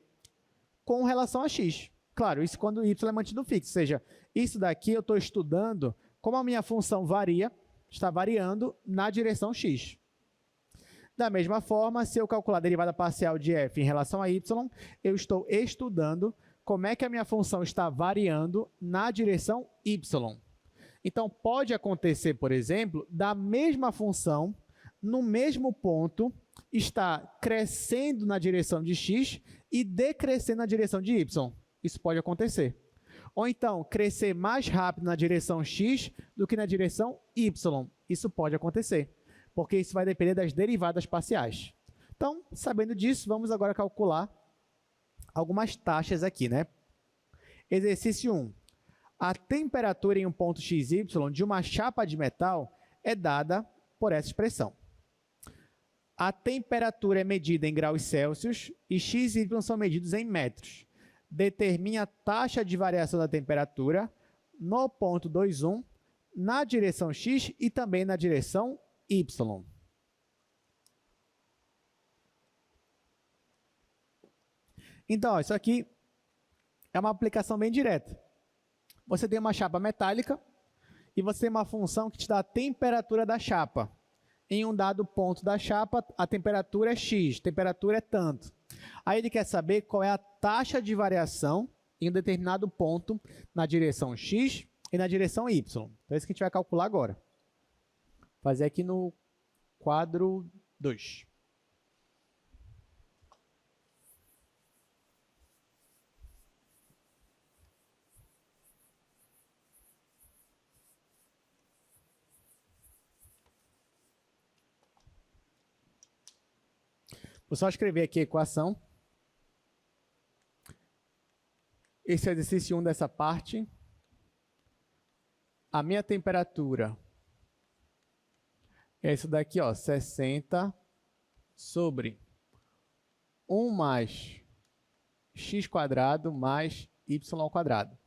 com relação a x. Claro, isso quando y é mantido fixo, ou seja, isso daqui eu estou estudando como a minha função varia, está variando na direção x. Da mesma forma, se eu calcular a derivada parcial de f em relação a y, eu estou estudando como é que a minha função está variando na direção y. Então, pode acontecer, por exemplo, da mesma função, no mesmo ponto, estar crescendo na direção de x e decrescendo na direção de y. Isso pode acontecer. Ou então, crescer mais rápido na direção x do que na direção y. Isso pode acontecer, porque isso vai depender das derivadas parciais. Então, sabendo disso, vamos agora calcular algumas taxas aqui, né? Exercício 1. A temperatura em um ponto XY de uma chapa de metal é dada por essa expressão. A temperatura é medida em graus Celsius e x e y são medidos em metros. Determine a taxa de variação da temperatura no ponto 2,1, na direção x e também na direção y. Então, ó, isso aqui é uma aplicação bem direta. Você tem uma chapa metálica e você tem uma função que te dá a temperatura da chapa. Em um dado ponto da chapa, a temperatura é x, a temperatura é tanto. Aí ele quer saber qual é a taxa de variação em um determinado ponto na direção x e na direção y. Então, é isso que a gente vai calcular agora. Vou fazer aqui no quadro 2. Vou só escrever aqui a equação. Esse é o exercício 1 dessa parte. A minha temperatura é isso daqui, ó, 60 sobre 1 mais x² mais y².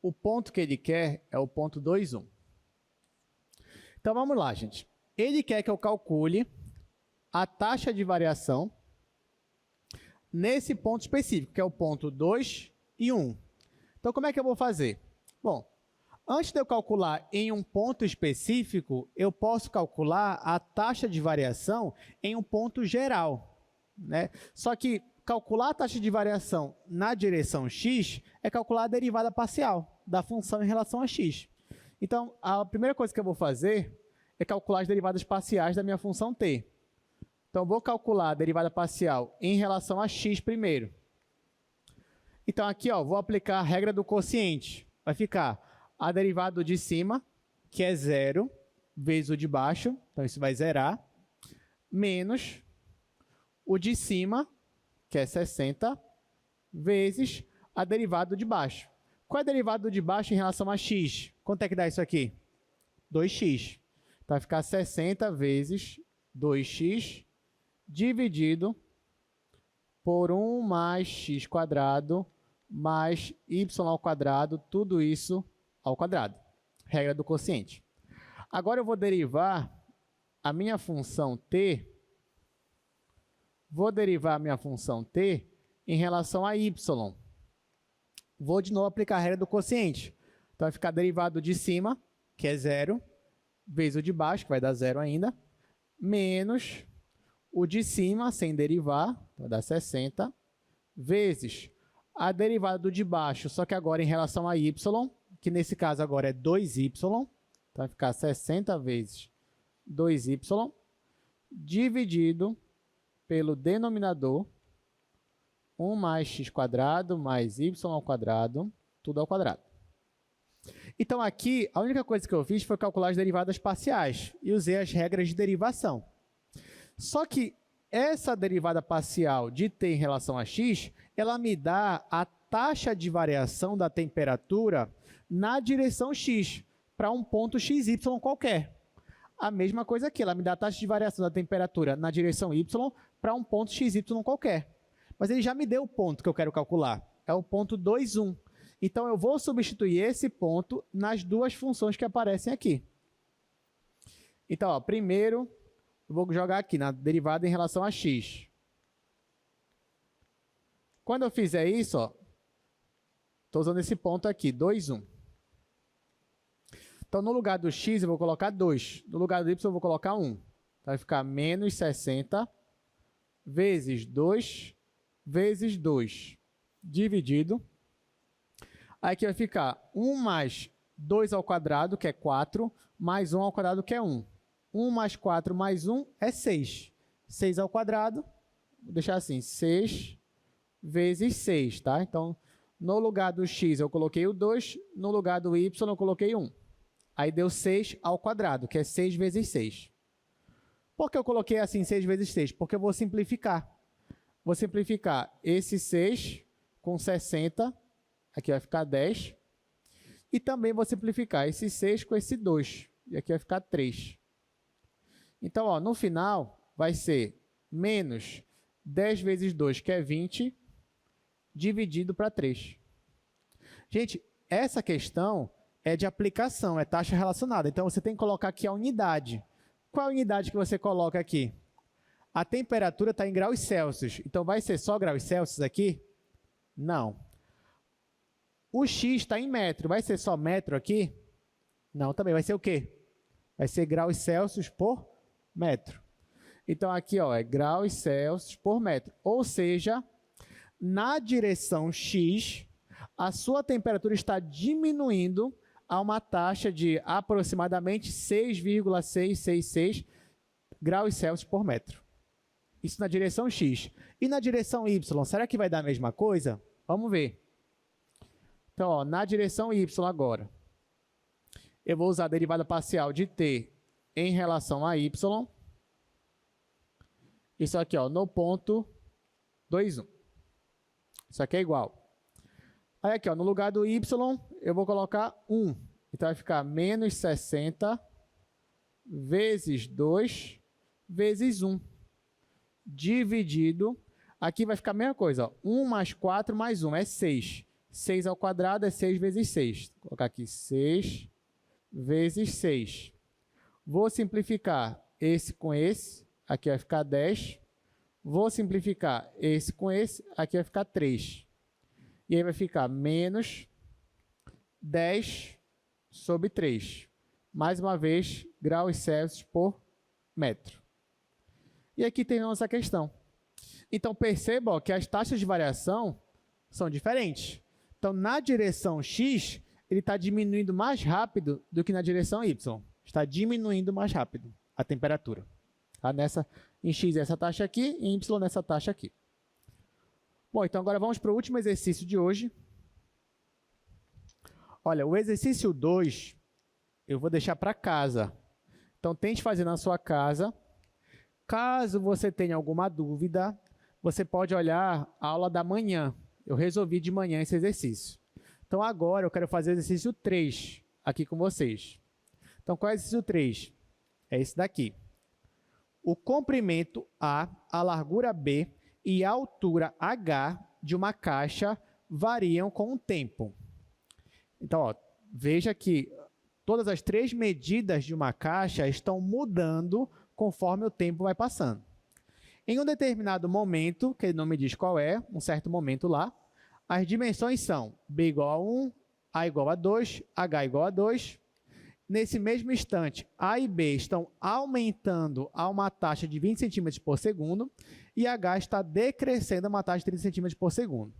O ponto que ele quer é o ponto 2,1. Então, vamos lá, gente. Ele quer que eu calcule a taxa de variação nesse ponto específico, que é o ponto 2 e 1. Então, como é que eu vou fazer? Bom, antes de eu calcular em um ponto específico, eu posso calcular a taxa de variação em um ponto geral, né? Só que calcular a taxa de variação na direção x é calcular a derivada parcial da função em relação a x. Então, a primeira coisa que eu vou fazer é calcular as derivadas parciais da minha função t. Então, vou calcular a derivada parcial em relação a x primeiro. Então, aqui, ó, vou aplicar a regra do quociente. Vai ficar a derivada de cima, que é 0, vezes o de baixo, então isso vai zerar, menos o de cima, que é 60, vezes a derivada de baixo. Qual é a derivada de baixo em relação a x? Quanto é que dá isso aqui? 2x. Então, vai ficar 60 vezes 2x dividido por 1 mais x² mais y², tudo isso ao quadrado. Regra do quociente. Agora eu vou derivar a minha função t, em relação a y. Vou de novo aplicar a regra do quociente. Então vai ficar derivado de cima, que é 0, vezes o de baixo, que vai dar 0 ainda, menos o de cima, sem derivar, vai dar 60, vezes a derivada do de baixo, só que agora em relação a y, que nesse caso agora é 2y, então vai ficar 60 vezes 2y, dividido pelo denominador, 1 mais x² mais y², tudo ao quadrado. Então, aqui, a única coisa que eu fiz foi calcular as derivadas parciais e usei as regras de derivação. Só que essa derivada parcial de t em relação a x, ela me dá a taxa de variação da temperatura na direção x, para um ponto xy qualquer. A mesma coisa aqui, ela me dá a taxa de variação da temperatura na direção y para um ponto xy qualquer. Mas ele já me deu o ponto que eu quero calcular, é o ponto 2, 1. Então, eu vou substituir esse ponto nas duas funções que aparecem aqui. Então, ó, primeiro, eu vou jogar aqui na derivada em relação a x. Quando eu fizer isso, estou usando esse ponto aqui, 2, 1. Então, no lugar do x, eu vou colocar 2. No lugar do y, eu vou colocar 1. Então, vai ficar menos 60 vezes 2 vezes 2, dividido. Aqui vai ficar 1 mais 2 ao quadrado, que é 4, mais 1 ao quadrado, que é 1. 1 mais 4 mais 1 é 6. 6 ao quadrado, vou deixar assim, 6 vezes 6, tá? Então, no lugar do x eu coloquei o 2, no lugar do y eu coloquei 1. Aí deu 6 ao quadrado, que é 6 vezes 6. Por que eu coloquei assim 6 vezes 6? Porque eu vou simplificar. Vou simplificar esse 6 com 60, aqui vai ficar 10. E também vou simplificar esse 6 com esse 2, e aqui vai ficar 3. Então, ó, no final, vai ser menos 10 vezes 2, que é 20, dividido para 3. Gente, essa questão é de aplicação, é taxa relacionada. Então, você tem que colocar aqui a unidade. Qual a unidade que você coloca aqui? A temperatura está em graus Celsius. Então, vai ser só graus Celsius aqui? Não. O x está em metro. Vai ser só metro aqui? Não, também. Vai ser o quê? Vai ser graus Celsius por metro. Então, aqui ó, é graus Celsius por metro. Ou seja, na direção x, a sua temperatura está diminuindo a uma taxa de aproximadamente 6,666 graus Celsius por metro. Isso na direção x. E na direção y, será que vai dar a mesma coisa? Vamos ver. Então, ó, na direção y agora, eu vou usar a derivada parcial de t em relação a y. Isso aqui, ó, no ponto 2, 1. Isso aqui é igual. Aí aqui, ó, no lugar do y, eu vou colocar 1. Então, vai ficar menos 60 vezes 2 vezes 1. Dividido. Aqui vai ficar a mesma coisa, ó, 1 mais 4 mais 1 é 6. 6 ao quadrado é 6 vezes 6. Vou colocar aqui 6 vezes 6. Vou simplificar esse com esse. Aqui vai ficar 10. Vou simplificar esse com esse. Aqui vai ficar 3. E aí vai ficar menos 10 sobre 3. Mais uma vez, graus Celsius por metro. E aqui tem a nossa questão. Então, perceba ó, que as taxas de variação são diferentes. Então, na direção x, ele está diminuindo mais rápido do que na direção y. Está diminuindo mais rápido a temperatura. Tá? Em x essa taxa aqui, em y nessa taxa aqui. Bom, então agora vamos para o último exercício de hoje. Olha, o exercício 2, eu vou deixar para casa. Então, tente fazer na sua casa. Caso você tenha alguma dúvida, você pode olhar a aula da manhã. Eu resolvi de manhã esse exercício. Então, agora eu quero fazer o exercício 3 aqui com vocês. Então, qual é o exercício 3? É esse daqui. O comprimento A, a largura B e a altura H de uma caixa variam com o tempo. Então, ó, veja que todas as 3 medidas de uma caixa estão mudando conforme o tempo vai passando. Em um determinado momento, que ele não me diz qual é, um certo momento lá, as dimensões são B igual a 1, A igual a 2, H igual a 2. nesse mesmo instante, A e B estão aumentando a uma taxa de 20 centímetros por segundo e H está decrescendo a uma taxa de 30 centímetros por segundo.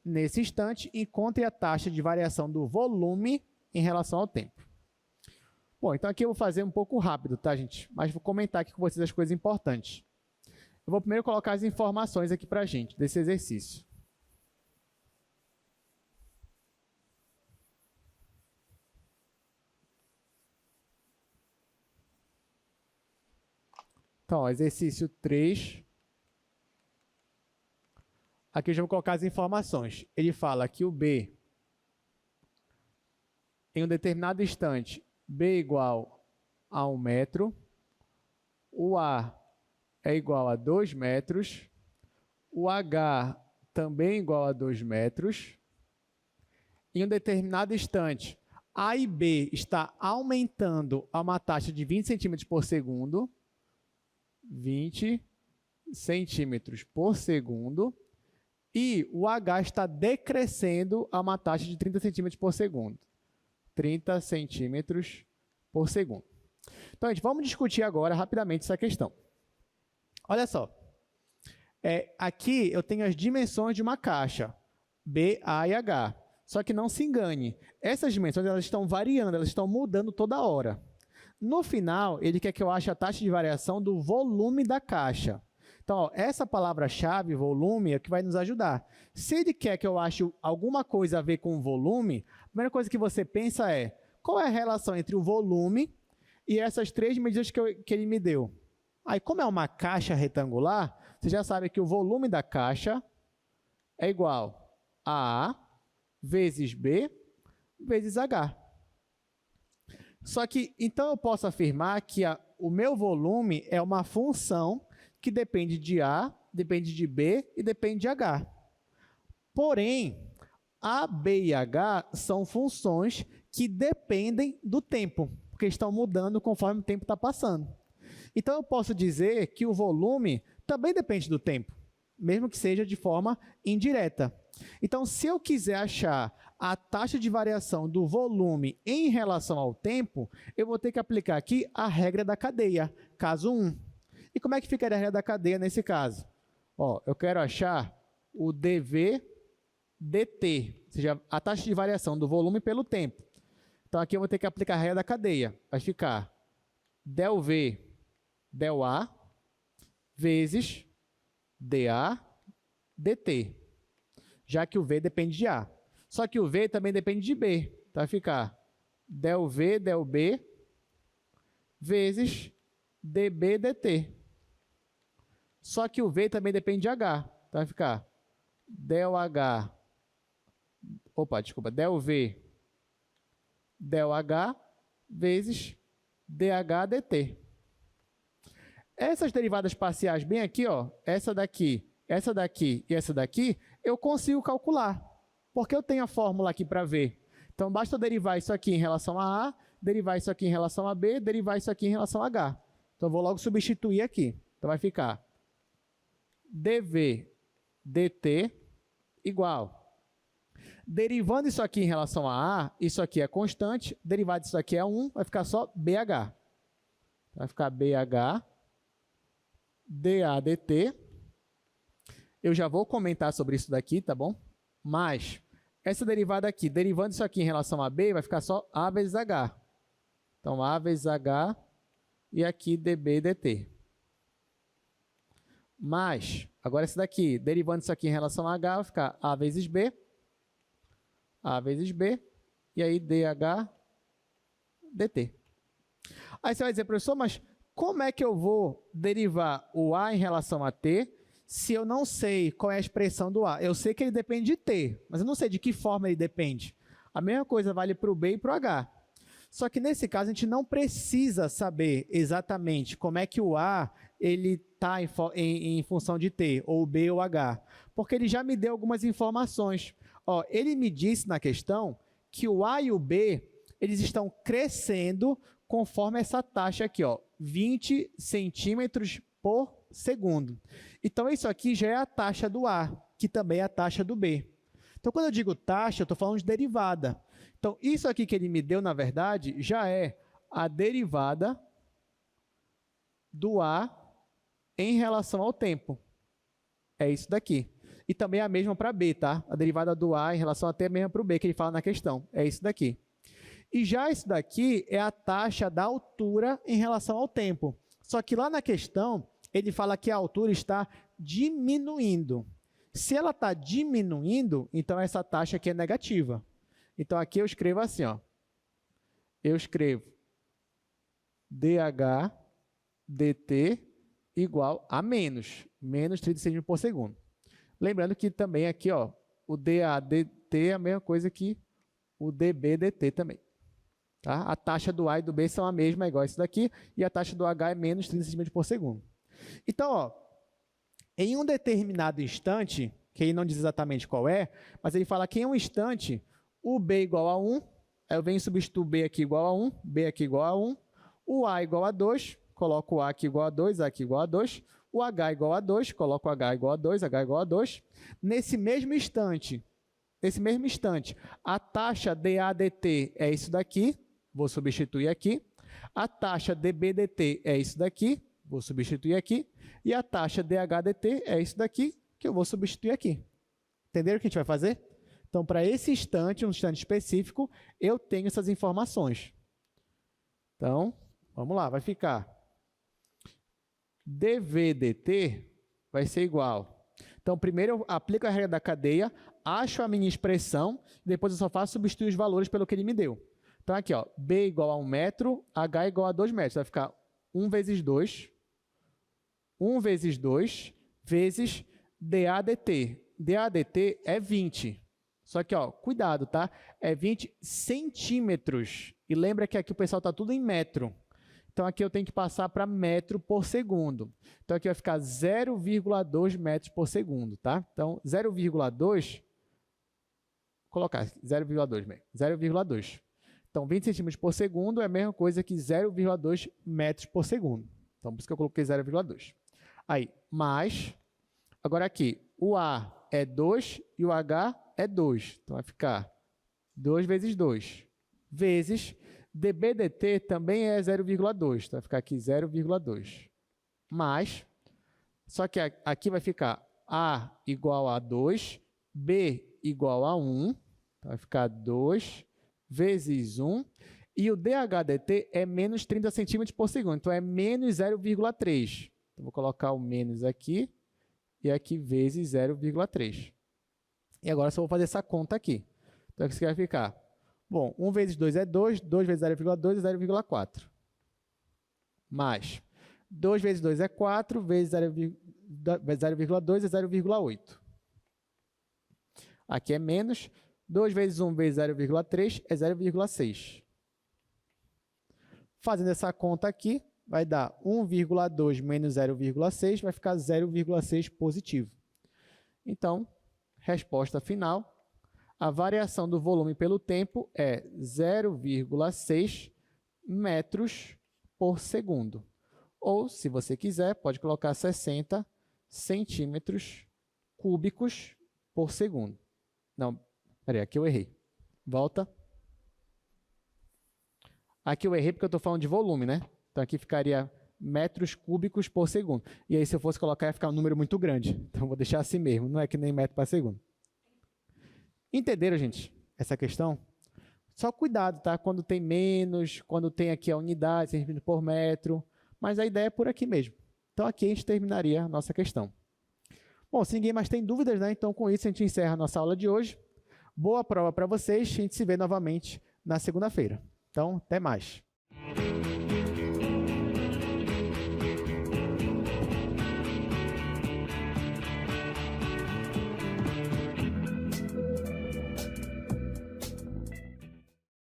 Nesse instante, encontre a taxa de variação do volume em relação ao tempo. Bom, então aqui eu vou fazer um pouco rápido, tá, gente? Mas vou comentar aqui com vocês as coisas importantes. Eu vou primeiro colocar as informações aqui para a gente, desse exercício. Então, ó, exercício 3. Aqui eu já vou colocar as informações. Ele fala que o B, em um determinado instante, B igual a 1 metro, o A é igual a 2 metros, o H também igual a 2 metros. Em um determinado instante, A e B está aumentando a uma taxa de 20 centímetros por segundo, 20 centímetros por segundo, e o H está decrescendo a uma taxa de 30 centímetros por segundo, 30 centímetros por segundo. Então, gente, vamos discutir agora rapidamente essa questão. Olha só, aqui eu tenho as dimensões de uma caixa, B, A e H. Só que não se engane, essas dimensões elas estão variando, elas estão mudando toda hora. No final, ele quer que eu ache a taxa de variação do volume da caixa. Então, ó, essa palavra-chave, volume, é o que vai nos ajudar. Se ele quer que eu ache alguma coisa a ver com volume, a primeira coisa que você pensa é, qual é a relação entre o volume e essas 3 medidas que ele me deu? Aí, como é uma caixa retangular, você já sabe que o volume da caixa é igual a A vezes B vezes H. Só que, então, eu posso afirmar que o meu volume é uma função que depende de A, depende de B e depende de H. Porém, A, B e H são funções que dependem do tempo, porque estão mudando conforme o tempo está passando. Então, eu posso dizer que o volume também depende do tempo, mesmo que seja de forma indireta. Então, se eu quiser achar a taxa de variação do volume em relação ao tempo, eu vou ter que aplicar aqui a regra da cadeia, caso 1. E como é que fica a regra da cadeia nesse caso? Ó, eu quero achar o dV dt, ou seja, a taxa de variação do volume pelo tempo. Então, aqui eu vou ter que aplicar a regra da cadeia. Vai ficar del V, del A, vezes dA, dt. Já que o V depende de A. Só que o V também depende de B. Então, vai ficar del V, del B, vezes dB, dt. Só que o V também depende de H. Então, vai ficar del H, del V, del H, vezes dH, dt. Essas derivadas parciais bem aqui, ó, essa daqui e essa daqui, eu consigo calcular, porque eu tenho a fórmula aqui para V. Então, basta eu derivar isso aqui em relação a A, derivar isso aqui em relação a B, derivar isso aqui em relação a H. Então, eu vou logo substituir aqui. Então, vai ficar dV dt igual. Derivando isso aqui em relação a A, isso aqui é constante, derivado disso aqui é 1, vai ficar só BH. Vai ficar BH dA dt. Eu já vou comentar sobre isso daqui, tá bom? Mas essa derivada aqui, derivando isso aqui em relação a B, vai ficar só A vezes H. Então, A vezes H e aqui dB dt. Mas, agora esse daqui, derivando isso aqui em relação a H, vai ficar A vezes B, e aí dH dt. Aí você vai dizer, professor, mas como é que eu vou derivar o A em relação a T se eu não sei qual é a expressão do A? Eu sei que ele depende de T, mas eu não sei de que forma ele depende. A mesma coisa vale para o B e para o H. Só que nesse caso a gente não precisa saber exatamente como é que o A está em função de T, ou B ou H, porque ele já me deu algumas informações. Ó, ele me disse na questão que o A e o B eles estão crescendo conforme essa taxa aqui, ó, 20 centímetros por segundo. Então, isso aqui já é a taxa do A, que também é a taxa do B. Então, quando eu digo taxa, eu estou falando de derivada. Então, isso aqui que ele me deu, na verdade, já é a derivada do A em relação ao tempo. É isso daqui. E também é a mesma para B, tá? A derivada do A em relação até mesmo para o B, que ele fala na questão. É isso daqui. E já isso daqui é a taxa da altura em relação ao tempo. Só que lá na questão, ele fala que a altura está diminuindo. Se ela está diminuindo, então essa taxa aqui é negativa. Então, aqui eu escrevo assim, ó. Eu escrevo dH dt igual a menos 30 centímetros por segundo. Lembrando que também aqui, ó, o dA dt é a mesma coisa que o dB dt também. Tá? A taxa do A e do B são a mesma, é igual a isso daqui, e a taxa do H é menos 30 centímetros por segundo. Então, ó, em um determinado instante, que ele não diz exatamente qual é, mas ele fala que em um instante, o B igual a 1, aí eu venho substituir o B aqui igual a 1, B aqui igual a 1, o A igual a 2, coloco o A aqui igual a 2, A aqui igual a 2, o H igual a 2, coloco o H igual a 2, H igual a 2. Nesse mesmo instante, a taxa dA dt é isso daqui, vou substituir aqui. A taxa dB dt é isso daqui, vou substituir aqui. E a taxa dH dt é isso daqui, que eu vou substituir aqui. Entenderam o que a gente vai fazer? Então, para esse instante, um instante específico, eu tenho essas informações. Então, vamos lá, vai ficar dV dt vai ser igual. Então, primeiro eu aplico a regra da cadeia, acho a minha expressão, depois eu só faço substituir os valores pelo que ele me deu. Então, aqui, ó, B igual a 1 metro, H igual a 2 metros. Vai ficar 1 vezes 2 vezes dA dt. dA dt é 20. Só que, ó, cuidado, tá? É 20 centímetros. E lembra que aqui o pessoal está tudo em metro. Então, aqui eu tenho que passar para metro por segundo. Então, aqui vai ficar 0,2 metros por segundo, tá? Então, 0,2, colocar 0,2 mesmo, 0,2. Então, 20 centímetros por segundo é a mesma coisa que 0,2 metros por segundo. Então, por isso que eu coloquei 0,2. Aí, mais, agora aqui, o A é 2 e o H é 2. Então, vai ficar 2 vezes 2, vezes dB dt também é 0,2. Então, vai ficar aqui 0,2. Mais, só que aqui vai ficar A igual a 2, B igual a 1. Então, vai ficar 2 vezes 1. E o dH dt é menos 30 centímetros por segundo. Então, é menos 0,3. Então, vou colocar o menos aqui e aqui vezes 0,3. E agora só vou fazer essa conta aqui. Então, aqui vai ficar, bom, 1 vezes 2 é 2, 2 vezes 0,2 é 0,4. Mais 2 vezes 2 é 4, vezes 0,2 é 0,8. Aqui é menos, 2 vezes 1 vezes 0,3 é 0,6. Fazendo essa conta aqui, vai dar 1,2 menos 0,6, vai ficar 0,6 positivo. Então, resposta final, a variação do volume pelo tempo é 0,6 metros por segundo. Ou, se você quiser, pode colocar 60 centímetros cúbicos por segundo. Não, peraí, aqui eu errei. Volta. Aqui eu errei porque eu estou falando de volume, né? Então, aqui ficaria metros cúbicos por segundo. E aí, se eu fosse colocar, ia ficar um número muito grande. Então, vou deixar assim mesmo, não é que nem metro por segundo. Entenderam, gente, essa questão? Só cuidado, tá? Quando tem menos, quando tem aqui a unidade, centímetro por metro. Mas a ideia é por aqui mesmo. Então, aqui a gente terminaria a nossa questão. Bom, se ninguém mais tem dúvidas, né? Então, com isso, a gente encerra a nossa aula de hoje. Boa prova para vocês. A gente se vê novamente na segunda-feira. Então, até mais.